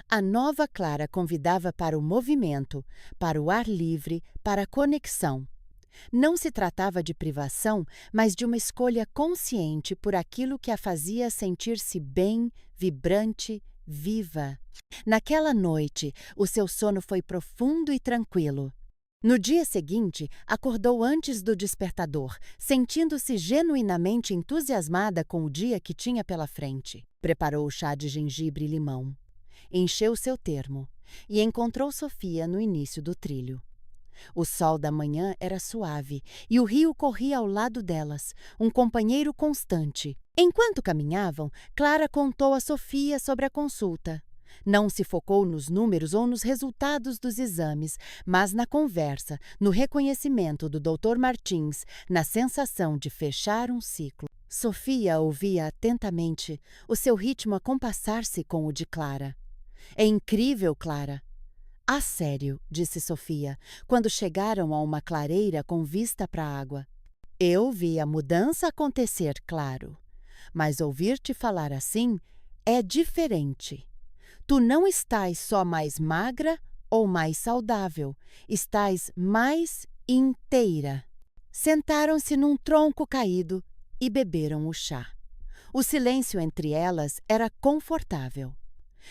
A nova Clara convidava para o movimento, para o ar livre, para a conexão. Não se tratava de privação, mas de uma escolha consciente por aquilo que a fazia sentir-se bem, vibrante, viva. Naquela noite, o seu sono foi profundo e tranquilo. No dia seguinte, acordou antes do despertador, sentindo-se genuinamente entusiasmada com o dia que tinha pela frente. Preparou o chá de gengibre e limão. Encheu seu termo e encontrou Sofia no início do trilho. O sol da manhã era suave e o rio corria ao lado delas, um companheiro constante. Enquanto caminhavam, Clara contou a Sofia sobre a consulta. Não se focou nos números ou nos resultados dos exames, mas na conversa, no reconhecimento do Dr. Martins, na sensação de fechar um ciclo. Sofia ouvia atentamente, o seu ritmo a compassar-se com o de Clara. É incrível, Clara. A sério, disse Sofia, quando chegaram a uma clareira com vista para a água. Eu vi a mudança acontecer, claro. Mas ouvir-te falar assim é diferente. Tu não estás só mais magra ou mais saudável, estás mais inteira. Sentaram-se num tronco caído e beberam o chá. O silêncio entre elas era confortável.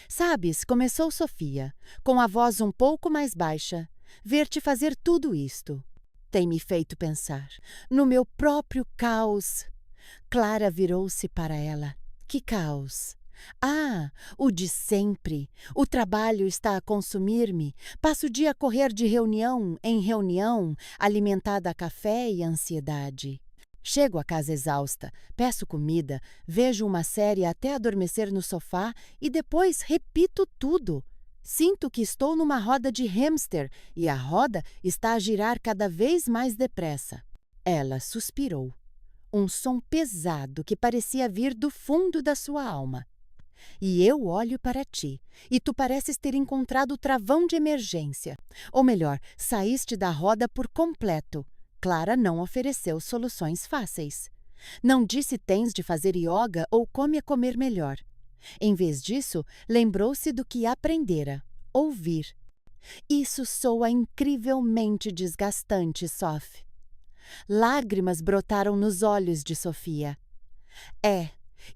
Sabes, começou Sofia, com a voz um pouco mais baixa, ver-te fazer tudo isto tem me feito pensar no meu próprio caos. Clara virou-se para ela. Que caos? Ah, o de sempre. O trabalho está a consumir-me. Passo o dia a correr de reunião em reunião, alimentada a café e ansiedade. Chego a casa exausta, peço comida, vejo uma série até adormecer no sofá e depois repito tudo. Sinto que estou numa roda de hamster e a roda está a girar cada vez mais depressa. Ela suspirou. Um som pesado que parecia vir do fundo da sua alma. E eu olho para ti, e tu pareces ter encontrado o travão de emergência. Ou melhor, saíste da roda por completo. Clara não ofereceu soluções fáceis. Não disse tens de fazer yoga ou come a comer melhor. Em vez disso, lembrou-se do que aprendera, ouvir. Isso soa incrivelmente desgastante, Sophie. Lágrimas brotaram nos olhos de Sofia.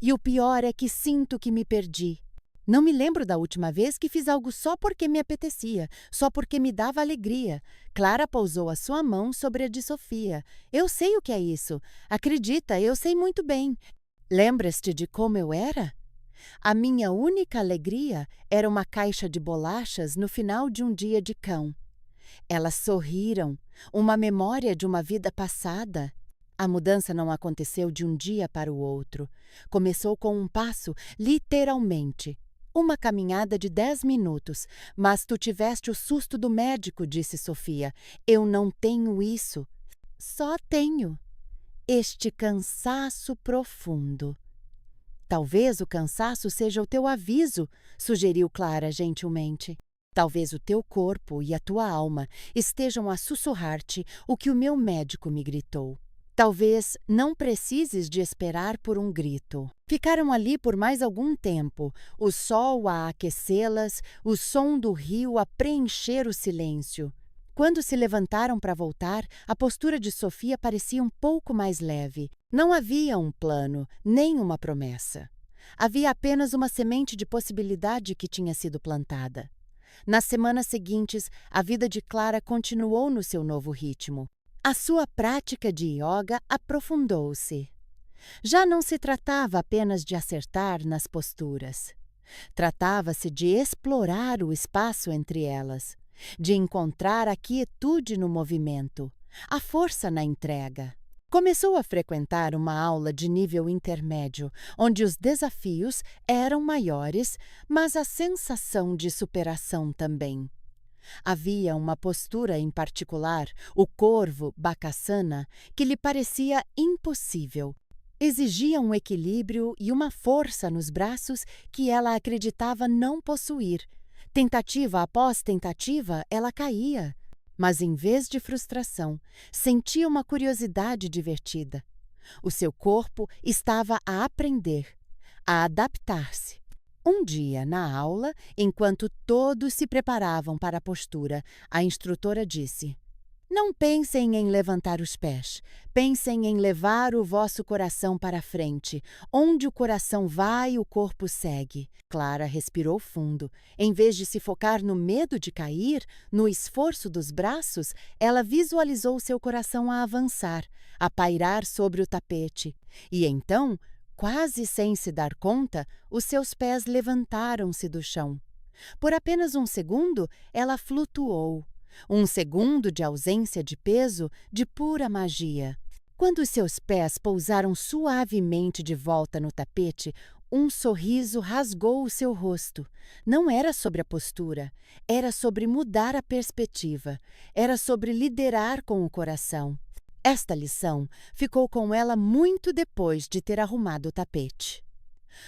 E o pior é que sinto que me perdi. Não me lembro da última vez que fiz algo só porque me apetecia, só porque me dava alegria. Clara pousou a sua mão sobre a de Sofia. Eu sei o que é isso. Acredita, eu sei muito bem. Lembras-te de como eu era? A minha única alegria era uma caixa de bolachas no final de um dia de cão. Elas sorriram, uma memória de uma vida passada. A mudança não aconteceu de um dia para o outro. Começou com um passo, literalmente. Uma caminhada de 10 minutos. Mas tu tiveste o susto do médico, disse Sofia. Eu não tenho isso. Só tenho este cansaço profundo. Talvez o cansaço seja o teu aviso, sugeriu Clara gentilmente. Talvez o teu corpo e a tua alma estejam a sussurrar-te o que o meu médico me gritou. Talvez não precises de esperar por um grito. Ficaram ali por mais algum tempo, o sol a aquecê-las, o som do rio a preencher o silêncio. Quando se levantaram para voltar, a postura de Sofia parecia um pouco mais leve. Não havia um plano, nem uma promessa. Havia apenas uma semente de possibilidade que tinha sido plantada. Nas semanas seguintes, a vida de Clara continuou no seu novo ritmo. A sua prática de yoga aprofundou-se. Já não se tratava apenas de acertar nas posturas. Tratava-se de explorar o espaço entre elas, de encontrar a quietude no movimento, a força na entrega. Começou a frequentar uma aula de nível intermédio, onde os desafios eram maiores, mas a sensação de superação também. Havia uma postura em particular, o corvo Bakasana, que lhe parecia impossível. Exigia um equilíbrio e uma força nos braços que ela acreditava não possuir. Tentativa após tentativa, ela caía. Mas, em vez de frustração, sentia uma curiosidade divertida. O seu corpo estava a aprender, a adaptar-se. Um dia, na aula, enquanto todos se preparavam para a postura, a instrutora disse: Não pensem em levantar os pés, pensem em levar o vosso coração para frente. Onde o coração vai, o corpo segue. Clara respirou fundo. Em vez de se focar no medo de cair, no esforço dos braços, ela visualizou seu coração a avançar, a pairar sobre o tapete. E então, quase sem se dar conta, os seus pés levantaram-se do chão. Por apenas um segundo, ela flutuou. Um segundo de ausência de peso, de pura magia. Quando seus pés pousaram suavemente de volta no tapete, um sorriso rasgou o seu rosto. Não era sobre a postura, era sobre mudar a perspectiva, era sobre liderar com o coração. Esta lição ficou com ela muito depois de ter arrumado o tapete.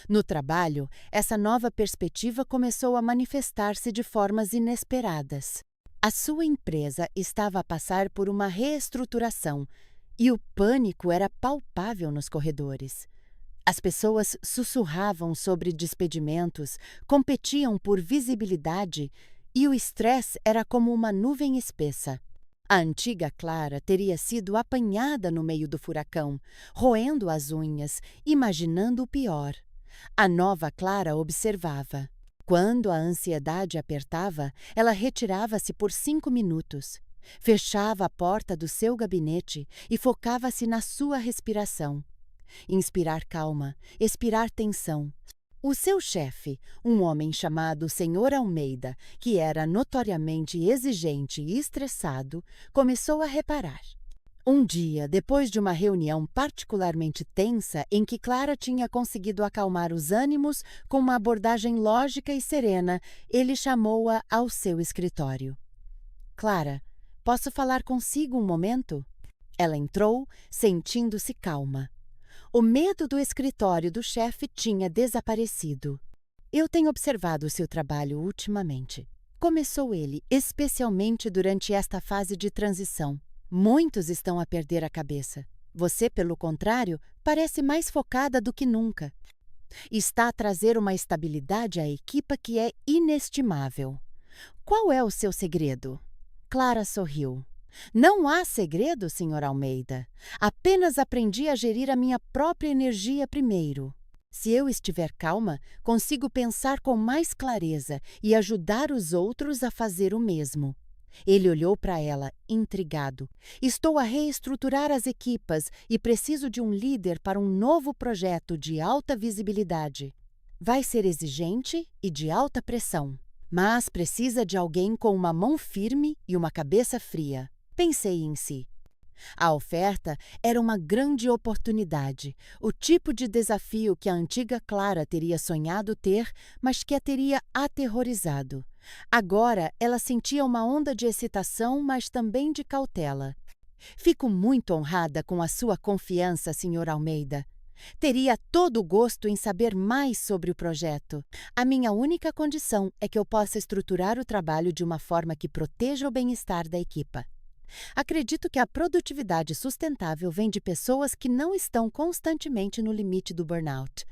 No trabalho, essa nova perspectiva começou a manifestar-se de formas inesperadas. A sua empresa estava a passar por uma reestruturação e o pânico era palpável nos corredores. As pessoas sussurravam sobre despedimentos, competiam por visibilidade e o estresse era como uma nuvem espessa. A antiga Clara teria sido apanhada no meio do furacão, roendo as unhas, imaginando o pior. A nova Clara observava. Quando a ansiedade apertava, ela retirava-se por 5 minutos. Fechava a porta do seu gabinete e focava-se na sua respiração. Inspirar calma, expirar tensão. O seu chefe, um homem chamado Sr. Almeida, que era notoriamente exigente e estressado, começou a reparar. Um dia, depois de uma reunião particularmente tensa em que Clara tinha conseguido acalmar os ânimos com uma abordagem lógica e serena, ele chamou-a ao seu escritório. Clara, posso falar consigo um momento? Ela entrou, sentindo-se calma. O medo do escritório do chefe tinha desaparecido. Eu tenho observado o seu trabalho ultimamente. Começou ele, especialmente durante esta fase de transição. Muitos estão a perder a cabeça. Você, pelo contrário, parece mais focada do que nunca. Está a trazer uma estabilidade à equipa que é inestimável. Qual é o seu segredo? Clara sorriu. Não há segredo, Sr. Almeida. Apenas aprendi a gerir a minha própria energia primeiro. Se eu estiver calma, consigo pensar com mais clareza e ajudar os outros a fazer o mesmo. Ele olhou para ela, intrigado. Estou a reestruturar as equipas e preciso de um líder para um novo projeto de alta visibilidade. Vai ser exigente e de alta pressão, mas precisa de alguém com uma mão firme e uma cabeça fria. Pensei em si. A oferta era uma grande oportunidade, o tipo de desafio que a antiga Clara teria sonhado ter, mas que a teria aterrorizado. Agora ela sentia uma onda de excitação, mas também de cautela. Fico muito honrada com a sua confiança, Sr. Almeida. Teria todo o gosto em saber mais sobre o projeto. A minha única condição é que eu possa estruturar o trabalho de uma forma que proteja o bem-estar da equipa. Acredito que a produtividade sustentável vem de pessoas que não estão constantemente no limite do burnout.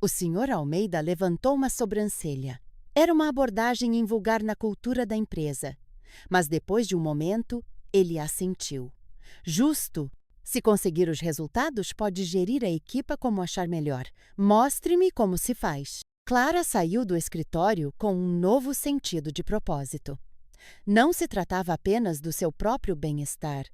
O Sr. Almeida levantou uma sobrancelha. Era uma abordagem invulgar na cultura da empresa. Mas depois de um momento, ele assentiu. Justo! Se conseguir os resultados, pode gerir a equipa como achar melhor. Mostre-me como se faz. Clara saiu do escritório com um novo sentido de propósito. Não se tratava apenas do seu próprio bem-estar.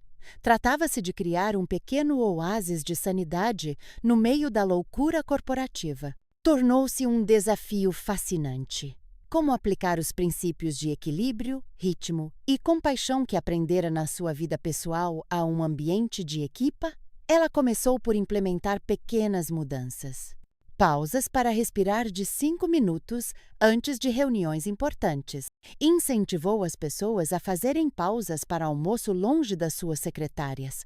Tratava-se de criar um pequeno oásis de sanidade no meio da loucura corporativa. Tornou-se um desafio fascinante. Como aplicar os princípios de equilíbrio, ritmo e compaixão que aprendera na sua vida pessoal a um ambiente de equipa? Ela começou por implementar pequenas mudanças. Pausas para respirar de 5 minutos antes de reuniões importantes. Incentivou as pessoas a fazerem pausas para almoço longe das suas secretárias.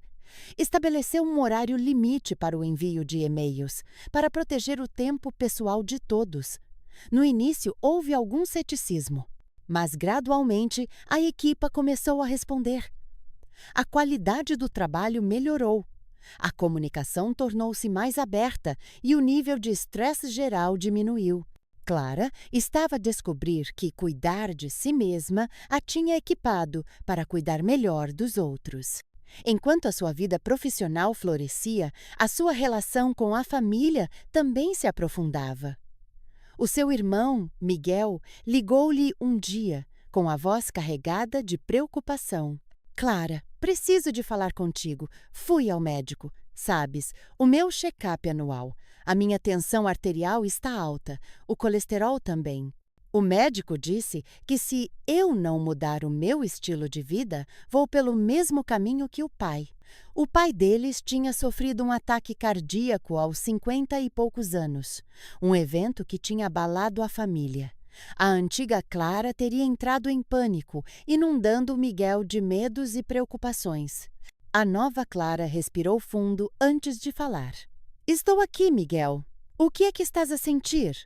Estabeleceu um horário limite para o envio de e-mails, para proteger o tempo pessoal de todos. No início, houve algum ceticismo, mas gradualmente a equipa começou a responder. A qualidade do trabalho melhorou. A comunicação tornou-se mais aberta e o nível de estresse geral diminuiu. Clara estava a descobrir que cuidar de si mesma a tinha equipado para cuidar melhor dos outros. Enquanto a sua vida profissional florescia, a sua relação com a família também se aprofundava. O seu irmão, Miguel, ligou-lhe um dia, com a voz carregada de preocupação. Clara, preciso de falar contigo. Fui ao médico. Sabes, o meu check-up anual. A minha tensão arterial está alta, o colesterol também. O médico disse que se eu não mudar o meu estilo de vida, vou pelo mesmo caminho que o pai. O pai deles tinha sofrido um ataque cardíaco aos 50 e poucos anos, um evento que tinha abalado a família. A antiga Clara teria entrado em pânico, inundando Miguel de medos e preocupações. A nova Clara respirou fundo antes de falar. Estou aqui, Miguel. O que é que estás a sentir?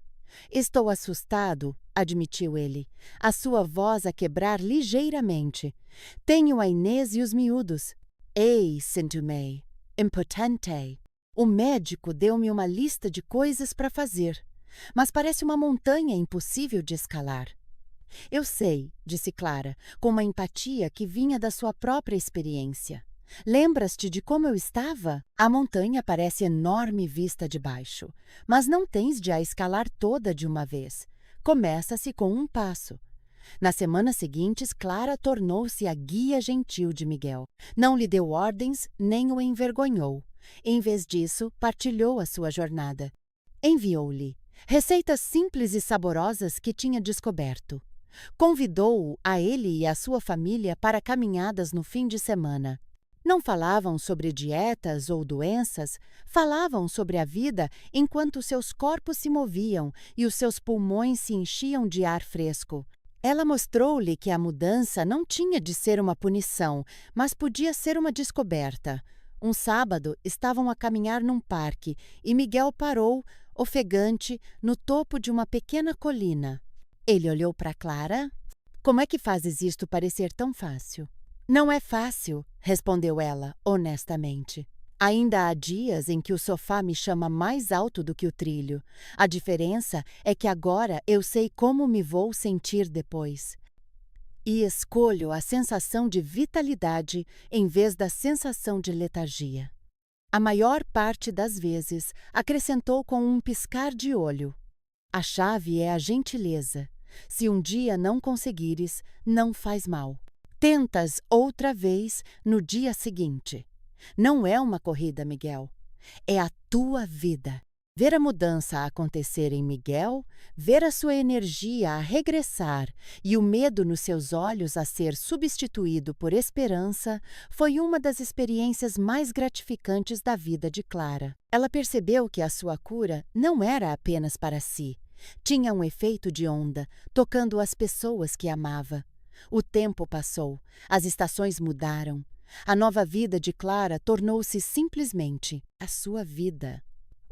Estou assustado, admitiu ele, a sua voz a quebrar ligeiramente. Tenho a Inês e os miúdos. Ei, sinto-me, impotente. O médico deu-me uma lista de coisas para fazer, mas parece uma montanha impossível de escalar. Eu sei, disse Clara, com uma empatia que vinha da sua própria experiência. Lembras-te de como eu estava? A montanha parece enorme vista de baixo, mas não tens de a escalar toda de uma vez. Começa-se com um passo. Nas semanas seguintes, Clara tornou-se a guia gentil de Miguel. Não lhe deu ordens, nem o envergonhou. Em vez disso, partilhou a sua jornada. Enviou-lhe receitas simples e saborosas que tinha descoberto. Convidou-o, a ele e a sua família, para caminhadas no fim de semana. Não falavam sobre dietas ou doenças, falavam sobre a vida enquanto seus corpos se moviam e os seus pulmões se enchiam de ar fresco. Ela mostrou-lhe que a mudança não tinha de ser uma punição, mas podia ser uma descoberta. Um sábado, estavam a caminhar num parque e Miguel parou, ofegante, no topo de uma pequena colina. Ele olhou para Clara. Como é que fazes isto parecer tão fácil? Não é fácil, respondeu ela, honestamente. Ainda há dias em que o sofá me chama mais alto do que o trilho. A diferença é que agora eu sei como me vou sentir depois. E escolho a sensação de vitalidade em vez da sensação de letargia. A maior parte das vezes, acrescentou com um piscar de olho. A chave é a gentileza. Se um dia não conseguires, não faz mal. Tentas outra vez no dia seguinte. Não é uma corrida, Miguel. É a tua vida. Ver a mudança acontecer em Miguel, ver a sua energia a regressar e o medo nos seus olhos a ser substituído por esperança foi uma das experiências mais gratificantes da vida de Clara. Ela percebeu que a sua cura não era apenas para si. Tinha um efeito de onda, tocando as pessoas que amava. O tempo passou, as estações mudaram. A nova vida de Clara tornou-se simplesmente a sua vida.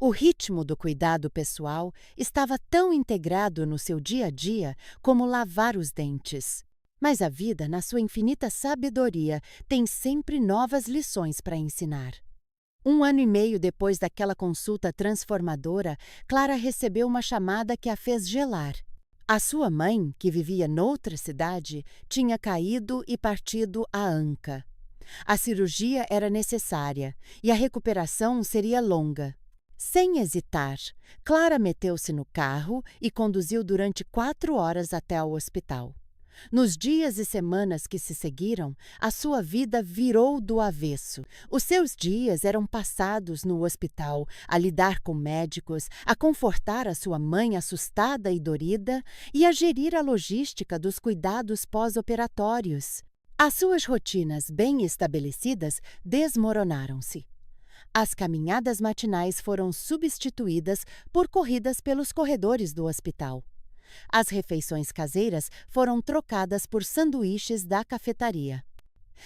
O ritmo do cuidado pessoal estava tão integrado no seu dia a dia como lavar os dentes. Mas a vida, na sua infinita sabedoria, tem sempre novas lições para ensinar. 1 ano e meio depois daquela consulta transformadora, Clara recebeu uma chamada que a fez gelar. A sua mãe, que vivia noutra cidade, tinha caído e partido a anca. A cirurgia era necessária e a recuperação seria longa. Sem hesitar, Clara meteu-se no carro e conduziu durante 4 horas até ao hospital. Nos dias e semanas que se seguiram, a sua vida virou do avesso. Os seus dias eram passados no hospital, a lidar com médicos, a confortar a sua mãe assustada e dorida e a gerir a logística dos cuidados pós-operatórios. As suas rotinas bem estabelecidas desmoronaram-se. As caminhadas matinais foram substituídas por corridas pelos corredores do hospital. As refeições caseiras foram trocadas por sanduíches da cafetaria.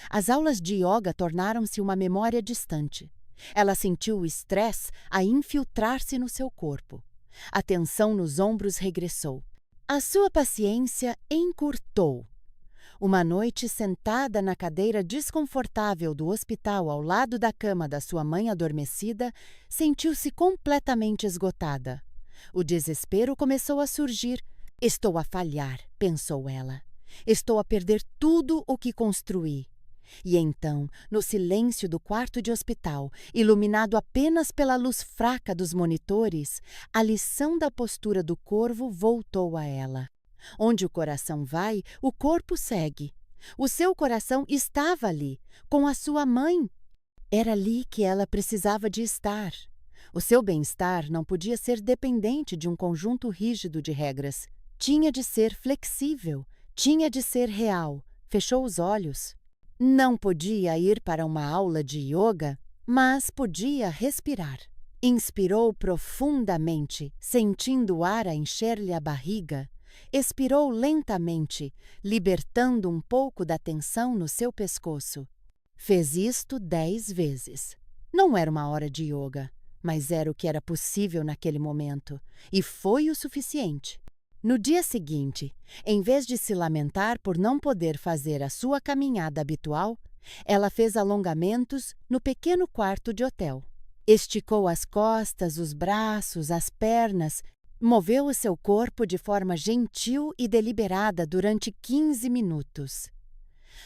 As aulas de yoga tornaram-se uma memória distante. Ela sentiu o estresse a infiltrar-se no seu corpo. A tensão nos ombros regressou. A sua paciência encurtou. Uma noite, sentada na cadeira desconfortável do hospital ao lado da cama da sua mãe adormecida, sentiu-se completamente esgotada. O desespero começou a surgir. Estou a falhar, pensou ela. Estou a perder tudo o que construí. E então, no silêncio do quarto de hospital, iluminado apenas pela luz fraca dos monitores, a lição da postura do corvo voltou a ela. Onde o coração vai, o corpo segue. O seu coração estava ali, com a sua mãe. Era ali que ela precisava de estar. O seu bem-estar não podia ser dependente de um conjunto rígido de regras. Tinha de ser flexível, tinha de ser real. Fechou os olhos. Não podia ir para uma aula de yoga, mas podia respirar. Inspirou profundamente, sentindo o ar a encher-lhe a barriga. Expirou lentamente, libertando um pouco da tensão no seu pescoço. Fez isto 10 vezes. Não era uma hora de yoga, mas era o que era possível naquele momento, e foi o suficiente. No dia seguinte, em vez de se lamentar por não poder fazer a sua caminhada habitual, ela fez alongamentos no pequeno quarto de hotel. Esticou as costas, os braços, as pernas. Moveu o seu corpo de forma gentil e deliberada durante 15 minutos.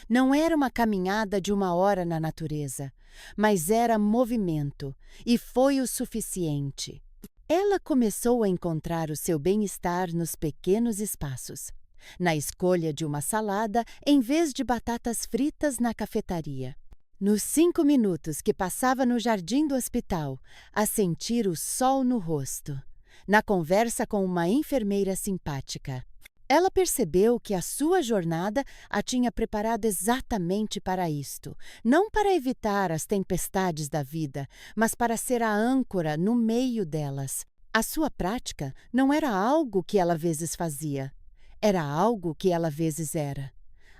Não era uma caminhada de 1 hora na natureza, mas era movimento, e foi o suficiente. Ela começou a encontrar o seu bem-estar nos pequenos espaços, na escolha de uma salada em vez de batatas fritas na cafetaria. Nos 5 minutos que passava no jardim do hospital, a sentir o sol no rosto. Na conversa com uma enfermeira simpática. Ela percebeu que a sua jornada a tinha preparado exatamente para isto, não para evitar as tempestades da vida, mas para ser a âncora no meio delas. A sua prática não era algo que ela às vezes fazia, era algo que ela às vezes era.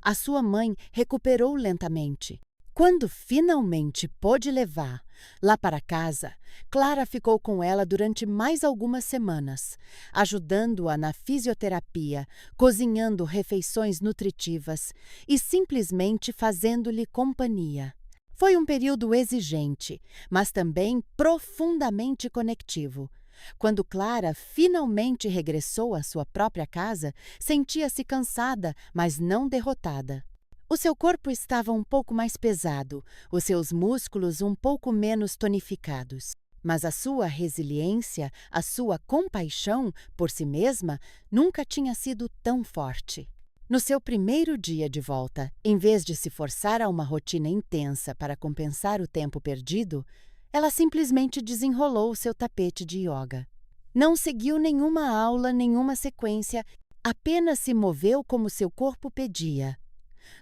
A sua mãe recuperou lentamente. Quando finalmente pôde levar lá para casa, Clara ficou com ela durante mais algumas semanas, ajudando-a na fisioterapia, cozinhando refeições nutritivas e simplesmente fazendo-lhe companhia. Foi um período exigente, mas também profundamente conectivo. Quando Clara finalmente regressou à sua própria casa, sentia-se cansada, mas não derrotada. O seu corpo estava um pouco mais pesado, os seus músculos um pouco menos tonificados. Mas a sua resiliência, a sua compaixão por si mesma nunca tinha sido tão forte. No seu primeiro dia de volta, em vez de se forçar a uma rotina intensa para compensar o tempo perdido, Ela simplesmente desenrolou o seu tapete de yoga. Não seguiu nenhuma aula, nenhuma sequência, apenas se moveu como seu corpo pedia.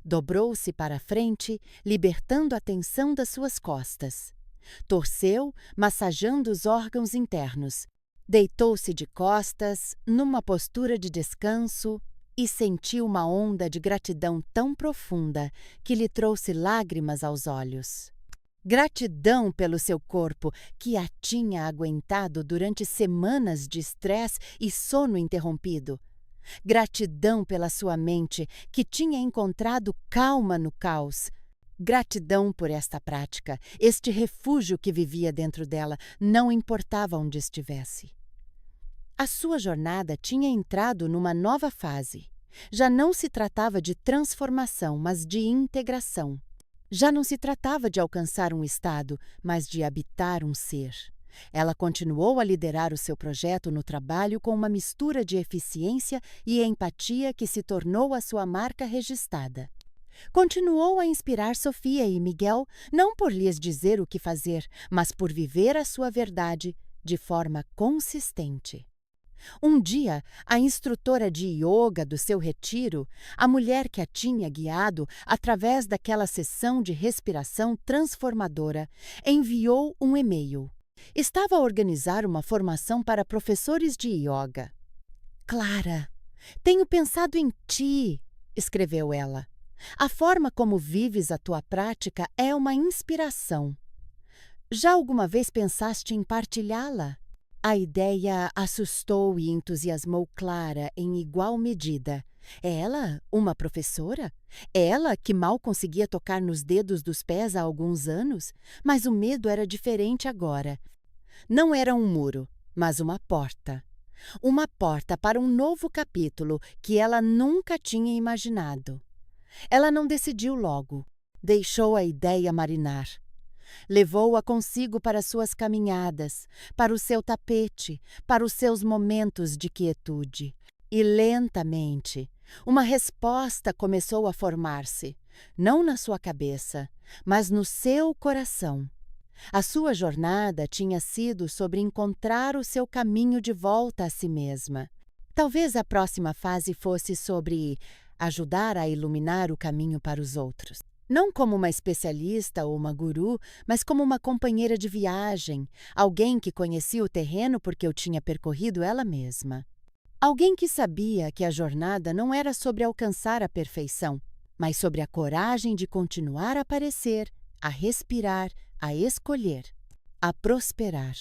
Dobrou-se para a frente, libertando a tensão das suas costas. Torceu, massageando os órgãos internos. Deitou-se de costas, numa postura de descanso, e sentiu uma onda de gratidão tão profunda que lhe trouxe lágrimas aos olhos. Gratidão pelo seu corpo, que a tinha aguentado durante semanas de estresse e sono interrompido. Gratidão pela sua mente, que tinha encontrado calma no caos. Gratidão por esta prática, este refúgio que vivia dentro dela, não importava onde estivesse. A sua jornada tinha entrado numa nova fase. Já não se tratava de transformação, mas de integração. Já não se tratava de alcançar um estado, mas de habitar um ser. Ela continuou a liderar o seu projeto no trabalho com uma mistura de eficiência e empatia que se tornou a sua marca registrada. Continuou a inspirar Sofia e Miguel, não por lhes dizer o que fazer, mas por viver a sua verdade de forma consistente. Um dia, a instrutora de yoga do seu retiro, a mulher que a tinha guiado através daquela sessão de respiração transformadora, enviou um e-mail. Estava a organizar uma formação para professores de yoga. Clara, tenho pensado em ti, escreveu ela. A forma como vives a tua prática é uma inspiração. Já alguma vez pensaste em partilhá-la? A ideia assustou e entusiasmou Clara em igual medida. Ela, uma professora? Ela, que mal conseguia tocar nos dedos dos pés há alguns anos? Mas o medo era diferente agora. Não era um muro, mas uma porta. Uma porta para um novo capítulo que ela nunca tinha imaginado. Ela não decidiu logo. Deixou a ideia marinar. Levou-a consigo para suas caminhadas, para o seu tapete, para os seus momentos de quietude. E lentamente, uma resposta começou a formar-se, não na sua cabeça, mas no seu coração. A sua jornada tinha sido sobre encontrar o seu caminho de volta a si mesma. Talvez a próxima fase fosse sobre ajudar a iluminar o caminho para os outros. Não como uma especialista ou uma guru, mas como uma companheira de viagem, alguém que conhecia o terreno porque o tinha percorrido ela mesma. Alguém que sabia que a jornada não era sobre alcançar a perfeição, mas sobre a coragem de continuar a aparecer, a respirar, a escolher, a prosperar.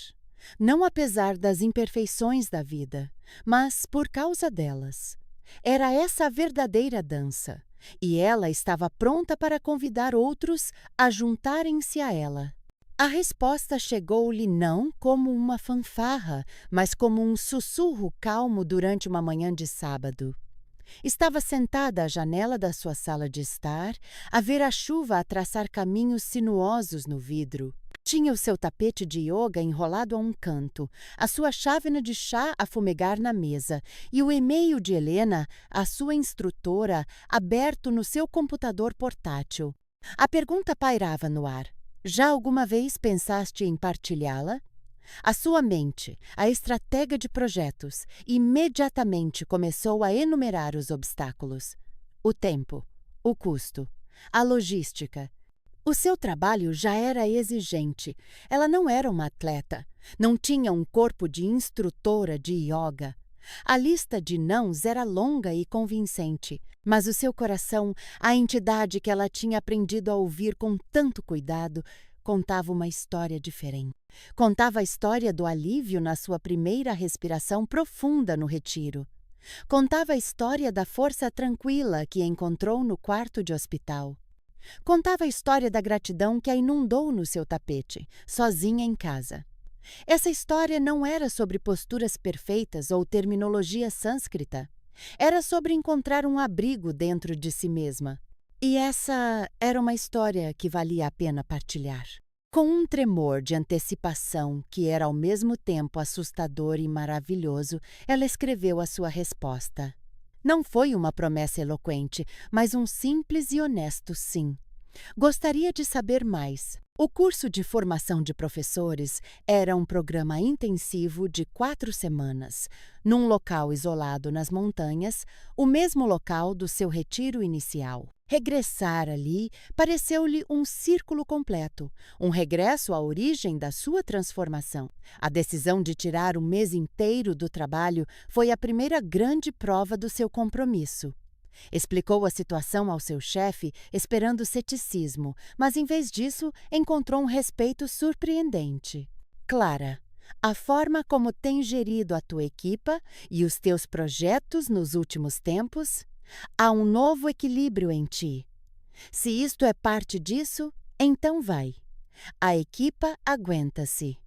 Não apesar das imperfeições da vida, mas por causa delas. Era essa a verdadeira dança. E ela estava pronta para convidar outros a juntarem-se a ela. A resposta chegou-lhe não como uma fanfarra, mas como um sussurro calmo durante uma manhã de sábado. Estava sentada à janela da sua sala de estar, a ver a chuva a traçar caminhos sinuosos no vidro. Tinha o seu tapete de yoga enrolado a um canto, a sua chávena de chá a fumegar na mesa e o e-mail de Helena, a sua instrutora, aberto no seu computador portátil. A pergunta pairava no ar. Já alguma vez pensaste em partilhá-la? A sua mente, a estratega de projetos, imediatamente começou a enumerar os obstáculos. O tempo, o custo, a logística. O seu trabalho já era exigente. Ela não era uma atleta. Não tinha um corpo de instrutora de yoga. A lista de nãos era longa e convincente, mas o seu coração, a entidade que ela tinha aprendido a ouvir com tanto cuidado, contava uma história diferente. Contava a história do alívio na sua primeira respiração profunda no retiro. Contava a história da força tranquila que encontrou no quarto de hospital. Contava a história da gratidão que a inundou no seu tapete, sozinha em casa. Essa história não era sobre posturas perfeitas ou terminologia sânscrita. Era sobre encontrar um abrigo dentro de si mesma. E essa era uma história que valia a pena partilhar. Com um tremor de antecipação que era ao mesmo tempo assustador e maravilhoso, ela escreveu a sua resposta. Não foi uma promessa eloquente, mas um simples e honesto sim. Gostaria de saber mais. O curso de formação de professores era um programa intensivo de 4 semanas, num local isolado nas montanhas, o mesmo local do seu retiro inicial. Regressar ali pareceu-lhe um círculo completo, um regresso à origem da sua transformação. A decisão de tirar um mês inteiro do trabalho foi a primeira grande prova do seu compromisso. Explicou a situação ao seu chefe, esperando ceticismo, mas em vez disso, encontrou um respeito surpreendente. Clara, a forma como tens gerido a tua equipa e os teus projetos nos últimos tempos, há um novo equilíbrio em ti. Se isto é parte disso, então vai. A equipa aguenta-se.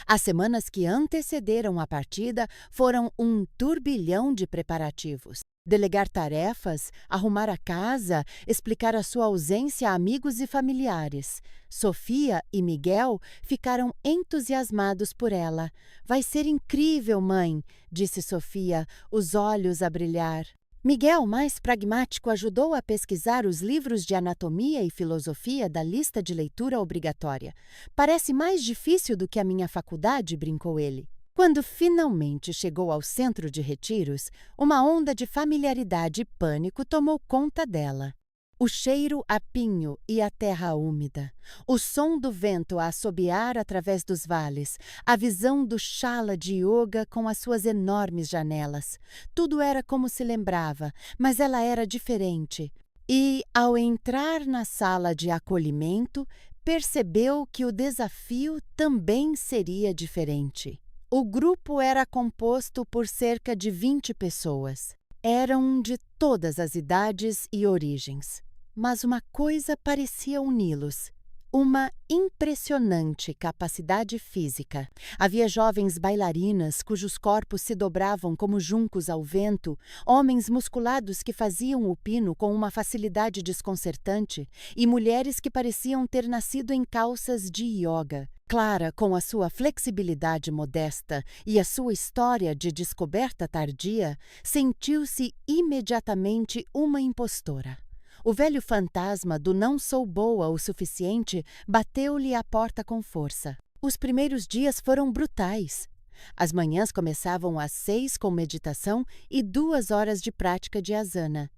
As semanas que antecederam a partida foram um turbilhão de preparativos. Delegar tarefas, arrumar a casa, explicar a sua ausência a amigos e familiares. Sofia e Miguel ficaram entusiasmados por ela. Vai ser incrível, mãe, disse Sofia, os olhos a brilhar. Miguel, mais pragmático, ajudou a pesquisar os livros de anatomia e filosofia da lista de leitura obrigatória. Parece mais difícil do que a minha faculdade, brincou ele. Quando finalmente chegou ao centro de retiros, uma onda de familiaridade e pânico tomou conta dela. O cheiro a pinho e a terra úmida, o som do vento a assobiar através dos vales, a visão do shala de yoga com as suas enormes janelas. Tudo era como se lembrava, mas ela era diferente. E, ao entrar na sala de acolhimento, percebeu que o desafio também seria diferente. O grupo era composto por cerca de 20 pessoas. Eram de todas as idades e origens. Mas uma coisa parecia uni-los: uma impressionante capacidade física. Havia jovens bailarinas cujos corpos se dobravam como juncos ao vento, homens musculados que faziam o pino com uma facilidade desconcertante e mulheres que pareciam ter nascido em calças de yoga. Clara, com a sua flexibilidade modesta e a sua história de descoberta tardia, sentiu-se imediatamente uma impostora. O velho fantasma do não sou boa o suficiente bateu-lhe à porta com força. Os primeiros dias foram brutais. As manhãs começavam às 6 com meditação e 2 horas de prática de asana.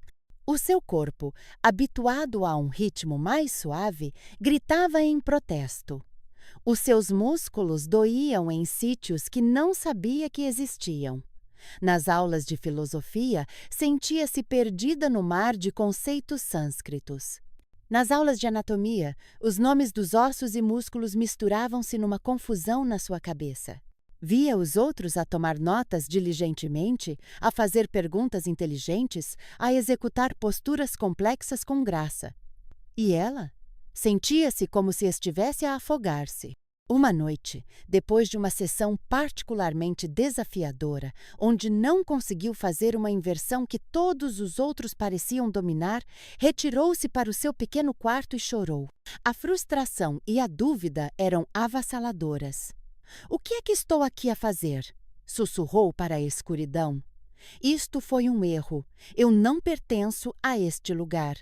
O seu corpo, habituado a um ritmo mais suave, gritava em protesto. Os seus músculos doíam em sítios que não sabia que existiam. Nas aulas de filosofia, sentia-se perdida no mar de conceitos sânscritos. Nas aulas de anatomia, os nomes dos ossos e músculos misturavam-se numa confusão na sua cabeça. Via os outros a tomar notas diligentemente, a fazer perguntas inteligentes, a executar posturas complexas com graça. E ela? Sentia-se como se estivesse a afogar-se. Uma noite, depois de uma sessão particularmente desafiadora, onde não conseguiu fazer uma inversão que todos os outros pareciam dominar, retirou-se para o seu pequeno quarto e chorou. A frustração e a dúvida eram avassaladoras. "O que é que estou aqui a fazer?" sussurrou para a escuridão. "Isto foi um erro. Eu não pertenço a este lugar."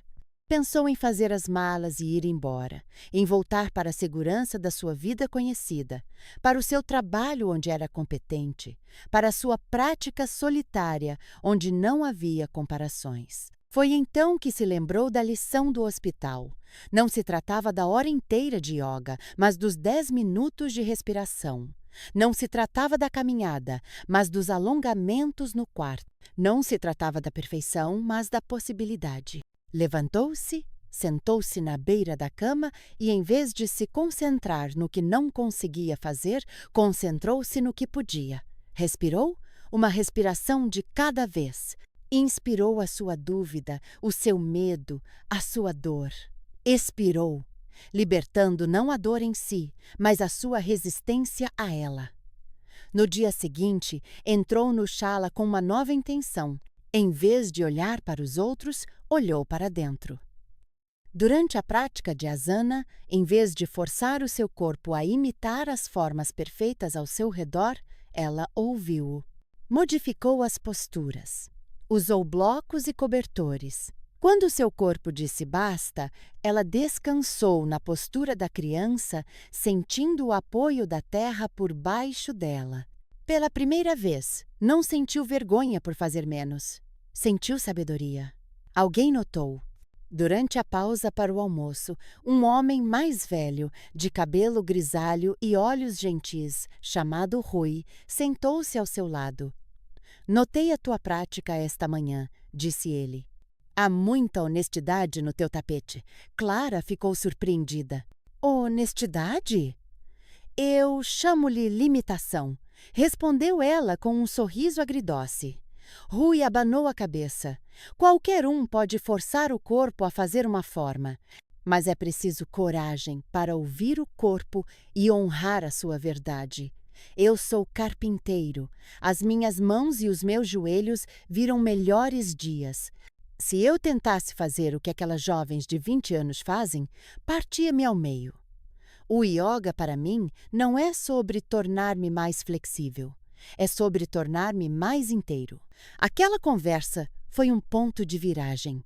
Pensou em fazer as malas e ir embora, em voltar para a segurança da sua vida conhecida, para o seu trabalho onde era competente, para a sua prática solitária, onde não havia comparações. Foi então que se lembrou da lição do hospital. Não se tratava da hora inteira de yoga, mas dos 10 minutos de respiração. Não se tratava da caminhada, mas dos alongamentos no quarto. Não se tratava da perfeição, mas da possibilidade. Levantou-se, sentou-se na beira da cama e, em vez de se concentrar no que não conseguia fazer, concentrou-se no que podia. Respirou, uma respiração de cada vez. Inspirou a sua dúvida, o seu medo, a sua dor. Expirou, libertando não a dor em si, mas a sua resistência a ela. No dia seguinte, entrou no shala com uma nova intenção. Em vez de olhar para os outros, olhou para dentro. Durante a prática de asana, em vez de forçar o seu corpo a imitar as formas perfeitas ao seu redor, ela ouviu-o. Modificou as posturas. Usou blocos e cobertores. Quando seu corpo disse basta, ela descansou na postura da criança, sentindo o apoio da terra por baixo dela. Pela primeira vez, não sentiu vergonha por fazer menos. Sentiu sabedoria. Alguém notou. Durante a pausa para o almoço, um homem mais velho, de cabelo grisalho e olhos gentis, chamado Rui, sentou-se ao seu lado. Notei a tua prática esta manhã, disse ele. Há muita honestidade no teu tapete. Clara ficou surpreendida. Honestidade? Eu chamo-lhe limitação, respondeu ela com um sorriso agridoce. Rui abanou a cabeça. Qualquer um pode forçar o corpo a fazer uma forma, mas é preciso coragem para ouvir o corpo e honrar a sua verdade. Eu sou carpinteiro. As minhas mãos e os meus joelhos viram melhores dias. Se eu tentasse fazer o que aquelas jovens de 20 anos fazem, partia-me ao meio. O yoga, para mim, não é sobre tornar-me mais flexível. É sobre tornar-me mais inteiro. Aquela conversa foi um ponto de viragem.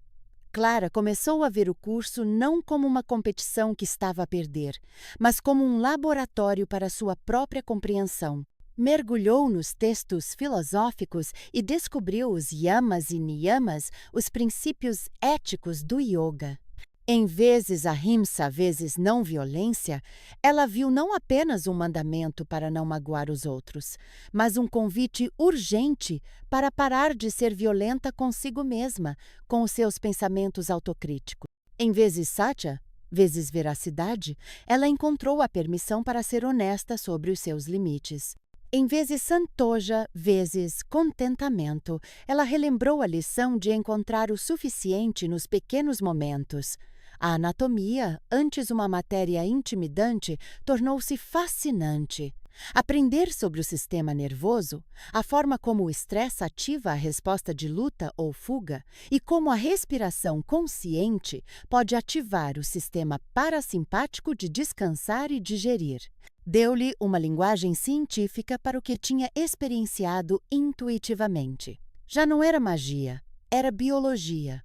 Clara começou a ver o curso não como uma competição que estava a perder, mas como um laboratório para sua própria compreensão. Mergulhou nos textos filosóficos e descobriu os yamas e niyamas, os princípios éticos do yoga. Em vezes ahimsa, vezes não violência, ela viu não apenas um mandamento para não magoar os outros, mas um convite urgente para parar de ser violenta consigo mesma, com os seus pensamentos autocríticos. Em vezes satya, vezes veracidade, ela encontrou a permissão para ser honesta sobre os seus limites. Em vezes santoja, vezes contentamento, ela relembrou a lição de encontrar o suficiente nos pequenos momentos. A anatomia, antes uma matéria intimidante, tornou-se fascinante. Aprender sobre o sistema nervoso, a forma como o estresse ativa a resposta de luta ou fuga e como a respiração consciente pode ativar o sistema parasimpático de descansar e digerir. Deu-lhe uma linguagem científica para o que tinha experienciado intuitivamente. Já não era magia, era biologia.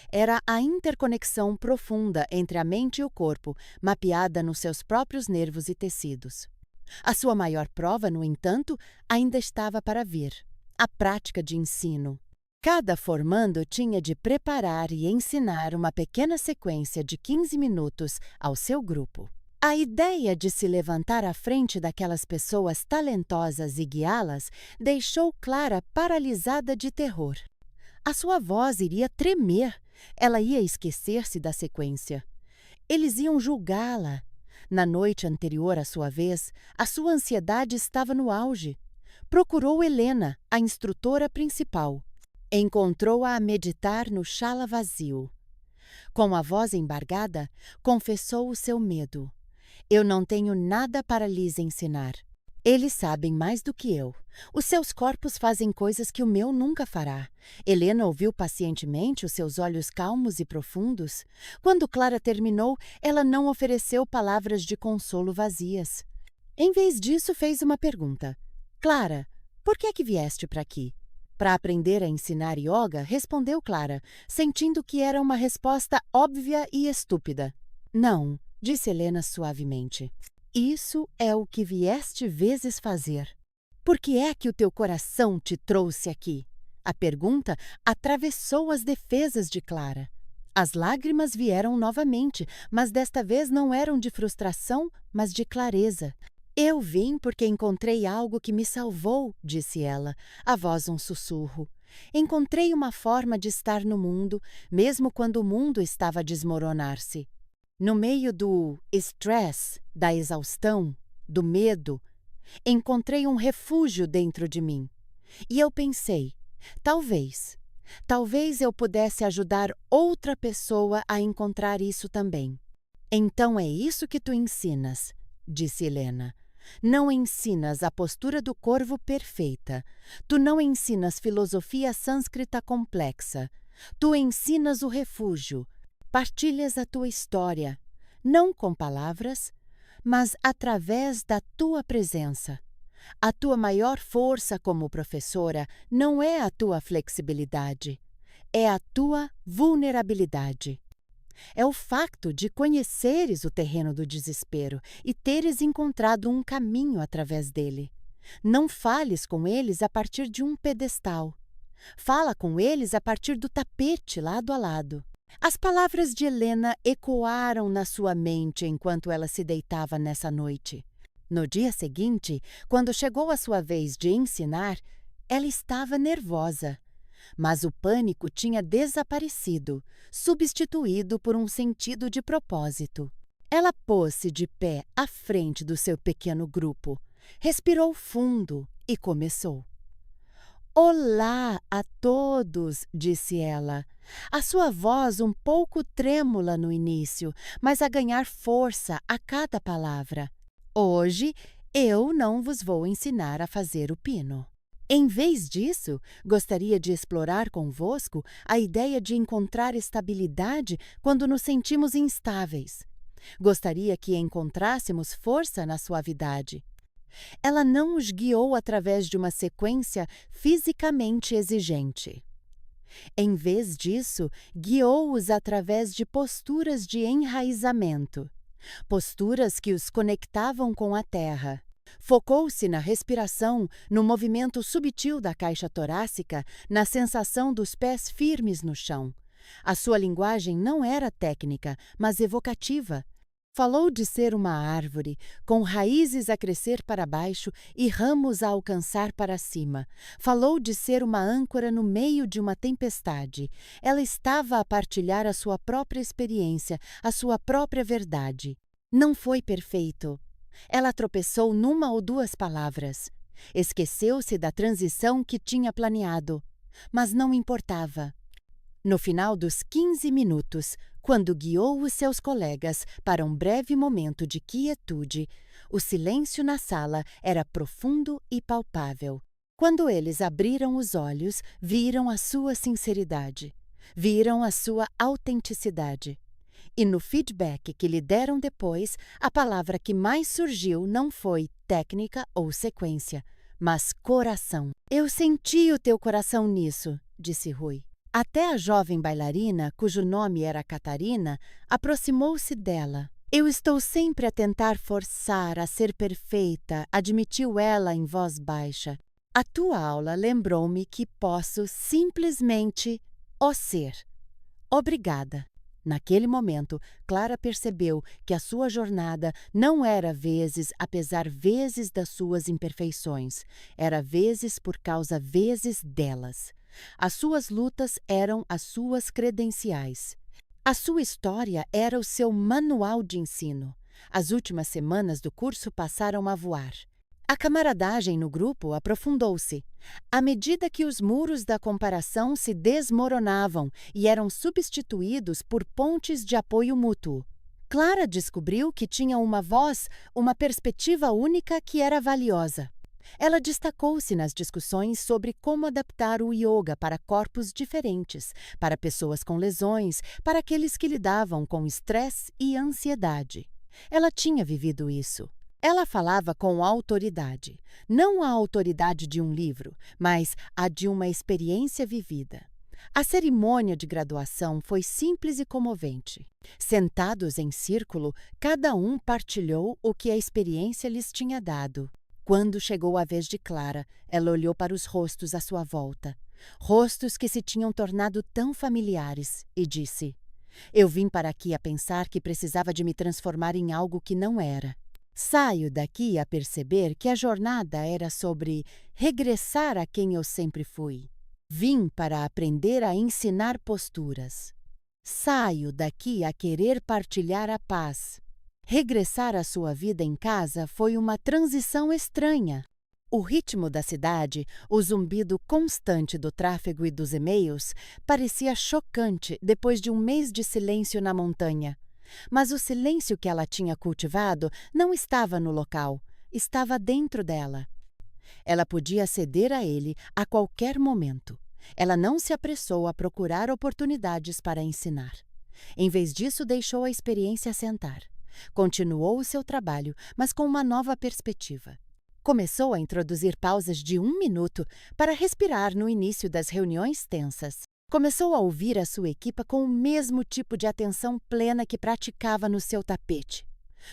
Era a interconexão profunda entre a mente e o corpo, mapeada nos seus próprios nervos e tecidos. A sua maior prova, no entanto, ainda estava para vir: a prática de ensino. Cada formando tinha de preparar e ensinar uma pequena sequência de 15 minutos ao seu grupo. A ideia de se levantar à frente daquelas pessoas talentosas e guiá-las deixou Clara paralisada de terror. A sua voz iria tremer. Ela ia esquecer-se da sequência. Eles iam julgá-la. Na noite anterior à sua vez, a sua ansiedade estava no auge. Procurou Helena, a instrutora principal. Encontrou-a a meditar no chala vazio. Com a voz embargada, confessou o seu medo. Eu não tenho nada para lhes ensinar. Eles sabem mais do que eu. Os seus corpos fazem coisas que o meu nunca fará. Helena ouviu pacientemente os seus olhos calmos e profundos. Quando Clara terminou, ela não ofereceu palavras de consolo vazias. Em vez disso, fez uma pergunta. Clara, por que é que vieste para aqui? Para aprender a ensinar yoga, respondeu Clara, sentindo que era uma resposta óbvia e estúpida. Não, disse Helena suavemente. Isso é o que vieste vezes fazer. Por que é que o teu coração te trouxe aqui? A pergunta atravessou as defesas de Clara. As lágrimas vieram novamente, mas desta vez não eram de frustração, mas de clareza. Eu vim porque encontrei algo que me salvou, disse ela, a voz um sussurro. Encontrei uma forma de estar no mundo, mesmo quando o mundo estava a desmoronar-se. No meio do estresse, da exaustão, do medo, encontrei um refúgio dentro de mim. E eu pensei, talvez eu pudesse ajudar outra pessoa a encontrar isso também. Então é isso que tu ensinas, disse Helena. Não ensinas a postura do corvo perfeita. Tu não ensinas filosofia sânscrita complexa. Tu ensinas o refúgio. Partilhas a tua história, não com palavras, mas através da tua presença. A tua maior força como professora não é a tua flexibilidade, é a tua vulnerabilidade. É o facto de conheceres o terreno do desespero e teres encontrado um caminho através dele. Não fales com eles a partir de um pedestal. Fala com eles a partir do tapete lado a lado. As palavras de Helena ecoaram na sua mente enquanto ela se deitava nessa noite. No dia seguinte, quando chegou a sua vez de ensinar, ela estava nervosa. Mas o pânico tinha desaparecido, substituído por um sentido de propósito. Ela pôs-se de pé à frente do seu pequeno grupo, respirou fundo e começou. Olá a todos, disse ela. A sua voz um pouco trêmula no início, mas a ganhar força a cada palavra. Hoje eu não vos vou ensinar a fazer o pino. Em vez disso, gostaria de explorar convosco a ideia de encontrar estabilidade quando nos sentimos instáveis. Gostaria que encontrássemos força na suavidade. Ela não os guiou através de uma sequência fisicamente exigente. Em vez disso, guiou-os através de posturas de enraizamento, posturas que os conectavam com a terra. Focou-se na respiração, no movimento sutil da caixa torácica, na sensação dos pés firmes no chão. A sua linguagem não era técnica, mas evocativa. Falou de ser uma árvore, com raízes a crescer para baixo e ramos a alcançar para cima. Falou de ser uma âncora no meio de uma tempestade. Ela estava a partilhar a sua própria experiência, a sua própria verdade. Não foi perfeito. Ela tropeçou numa ou duas palavras. Esqueceu-se da transição que tinha planeado. Mas não importava. No final dos 15 minutos, quando guiou os seus colegas para um breve momento de quietude, o silêncio na sala era profundo e palpável. Quando eles abriram os olhos, viram a sua sinceridade, viram a sua autenticidade. E no feedback que lhe deram depois, a palavra que mais surgiu não foi técnica ou sequência, mas coração. Eu senti o teu coração nisso, disse Rui. Até a jovem bailarina, cujo nome era Catarina, aproximou-se dela. Eu estou sempre a tentar forçar a ser perfeita, admitiu ela em voz baixa. A tua aula lembrou-me que posso simplesmente o ser. Obrigada. Naquele momento, Clara percebeu que a sua jornada não era vezes apesar vezes das suas imperfeições, era vezes por causa vezes delas. As suas lutas eram as suas credenciais. A sua história era o seu manual de ensino. As últimas semanas do curso passaram a voar. A camaradagem no grupo aprofundou-se, à medida que os muros da comparação se desmoronavam e eram substituídos por pontes de apoio mútuo. Clara descobriu que tinha uma voz, uma perspectiva única que era valiosa. Ela destacou-se nas discussões sobre como adaptar o yoga para corpos diferentes, para pessoas com lesões, para aqueles que lidavam com estresse e ansiedade. Ela tinha vivido isso. Ela falava com autoridade, não a autoridade de um livro, mas a de uma experiência vivida. A cerimônia de graduação foi simples e comovente. Sentados em círculo, cada um partilhou o que a experiência lhes tinha dado. Quando chegou a vez de Clara, ela olhou para os rostos à sua volta, rostos que se tinham tornado tão familiares, e disse: Eu vim para aqui a pensar que precisava de me transformar em algo que não era. Saio daqui a perceber que a jornada era sobre regressar a quem eu sempre fui. Vim para aprender a ensinar posturas. Saio daqui a querer partilhar a paz. Regressar à sua vida em casa foi uma transição estranha. O ritmo da cidade, o zumbido constante do tráfego e dos e-mails, parecia chocante depois de um mês de silêncio na montanha. Mas o silêncio que ela tinha cultivado não estava no local, estava dentro dela. Ela podia ceder a ele a qualquer momento. Ela não se apressou a procurar oportunidades para ensinar. Em vez disso, deixou a experiência assentar. Continuou o seu trabalho, mas com uma nova perspectiva. Começou a introduzir pausas de 1 minuto para respirar no início das reuniões tensas. Começou a ouvir a sua equipa com o mesmo tipo de atenção plena que praticava no seu tapete.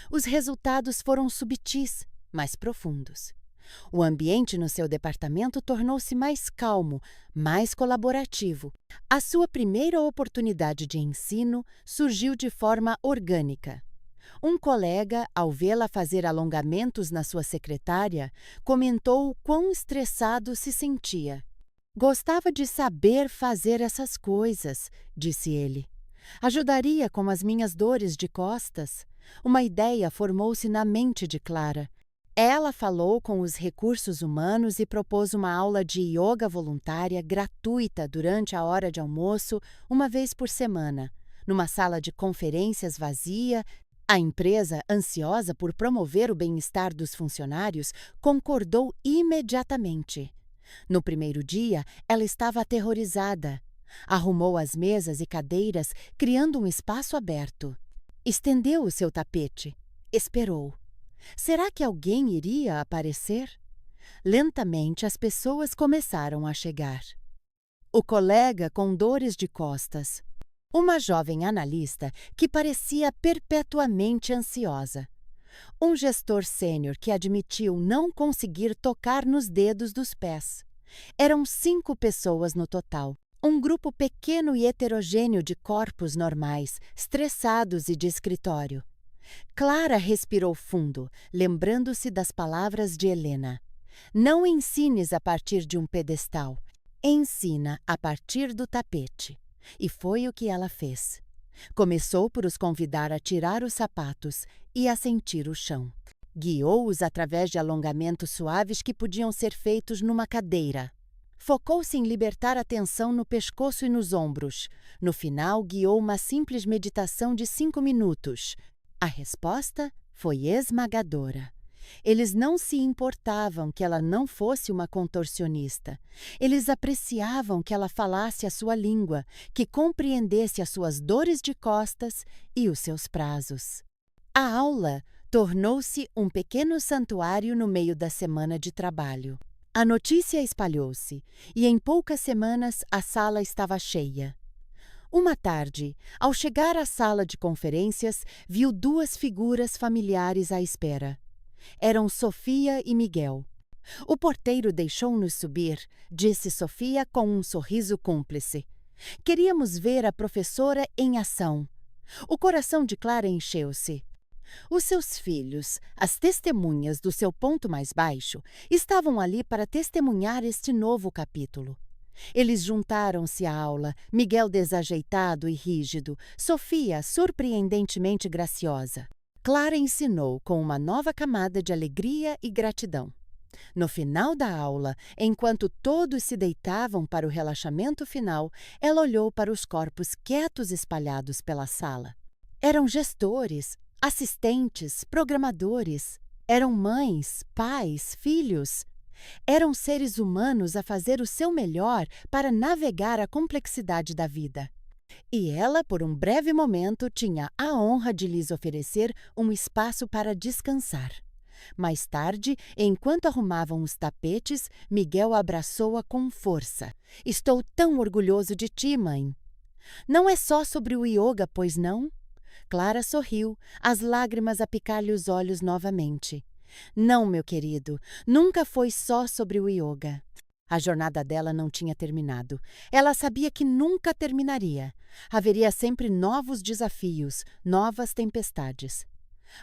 Os resultados foram subtis, mas profundos. O ambiente no seu departamento tornou-se mais calmo, mais colaborativo. A sua primeira oportunidade de ensino surgiu de forma orgânica. Um colega, ao vê-la fazer alongamentos na sua secretária, comentou o quão estressado se sentia. Gostava de saber fazer essas coisas, disse ele. Ajudaria com as minhas dores de costas. Uma ideia formou-se na mente de Clara. Ela falou com os recursos humanos e propôs uma aula de yoga voluntária gratuita durante a hora de almoço, uma vez por semana, numa sala de conferências vazia. A empresa, ansiosa por promover o bem-estar dos funcionários, concordou imediatamente. No primeiro dia, ela estava aterrorizada. Arrumou as mesas e cadeiras, criando um espaço aberto. Estendeu o seu tapete. Esperou. Será que alguém iria aparecer? Lentamente, as pessoas começaram a chegar. O colega com dores de costas. Uma jovem analista que parecia perpetuamente ansiosa. Um gestor sênior que admitiu não conseguir tocar nos dedos dos pés. Eram 5 pessoas no total. Um grupo pequeno e heterogêneo de corpos normais, estressados e de escritório. Clara respirou fundo, lembrando-se das palavras de Helena. Não ensines a partir de um pedestal. Ensina a partir do tapete. E foi o que ela fez. Começou por os convidar a tirar os sapatos e a sentir o chão. Guiou-os através de alongamentos suaves que podiam ser feitos numa cadeira. Focou-se em libertar a tensão no pescoço e nos ombros. No final, guiou uma simples meditação de 5 minutos. A resposta foi esmagadora. Eles não se importavam que ela não fosse uma contorcionista. Eles apreciavam que ela falasse a sua língua, que compreendesse as suas dores de costas e os seus prazos. A aula tornou-se um pequeno santuário no meio da semana de trabalho. A notícia espalhou-se e em poucas semanas a sala estava cheia. Uma tarde, ao chegar à sala de conferências, viu 2 figuras familiares à espera. Eram Sofia e Miguel. O porteiro deixou-nos subir, disse Sofia com um sorriso cúmplice. Queríamos ver a professora em ação. O coração de Clara encheu-se. Os seus filhos, as testemunhas do seu ponto mais baixo, estavam ali para testemunhar este novo capítulo. Eles juntaram-se à aula, Miguel desajeitado e rígido, Sofia surpreendentemente graciosa. Clara ensinou com uma nova camada de alegria e gratidão. No final da aula, enquanto todos se deitavam para o relaxamento final, ela olhou para os corpos quietos espalhados pela sala. Eram gestores, assistentes, programadores. Eram mães, pais, filhos. Eram seres humanos a fazer o seu melhor para navegar a complexidade da vida. E ela, por um breve momento, tinha a honra de lhes oferecer um espaço para descansar. Mais tarde, enquanto arrumavam os tapetes, Miguel abraçou-a com força. — Estou tão orgulhoso de ti, mãe. Não é só sobre o yoga, pois não? Clara sorriu, as lágrimas a picar-lhe os olhos novamente. Não, meu querido, nunca foi só sobre o yoga. A jornada dela não tinha terminado. Ela sabia que nunca terminaria. Haveria sempre novos desafios, novas tempestades.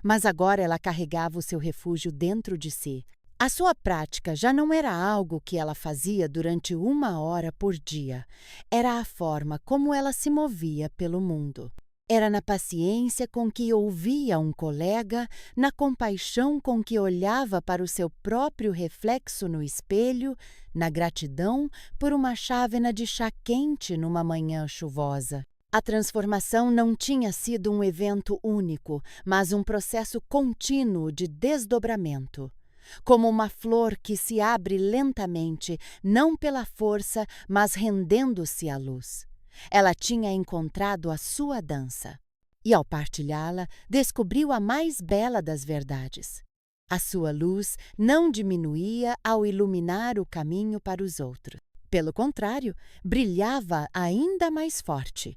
Mas agora ela carregava o seu refúgio dentro de si. A sua prática já não era algo que ela fazia durante 1 hora por dia. Era a forma como ela se movia pelo mundo. Era na paciência com que ouvia um colega, na compaixão com que olhava para o seu próprio reflexo no espelho, na gratidão por uma chávena de chá quente numa manhã chuvosa. A transformação não tinha sido um evento único, mas um processo contínuo de desdobramento. Como uma flor que se abre lentamente, não pela força, mas rendendo-se à luz. Ela tinha encontrado a sua dança. E, ao partilhá-la, descobriu a mais bela das verdades. A sua luz não diminuía ao iluminar o caminho para os outros. Pelo contrário, brilhava ainda mais forte.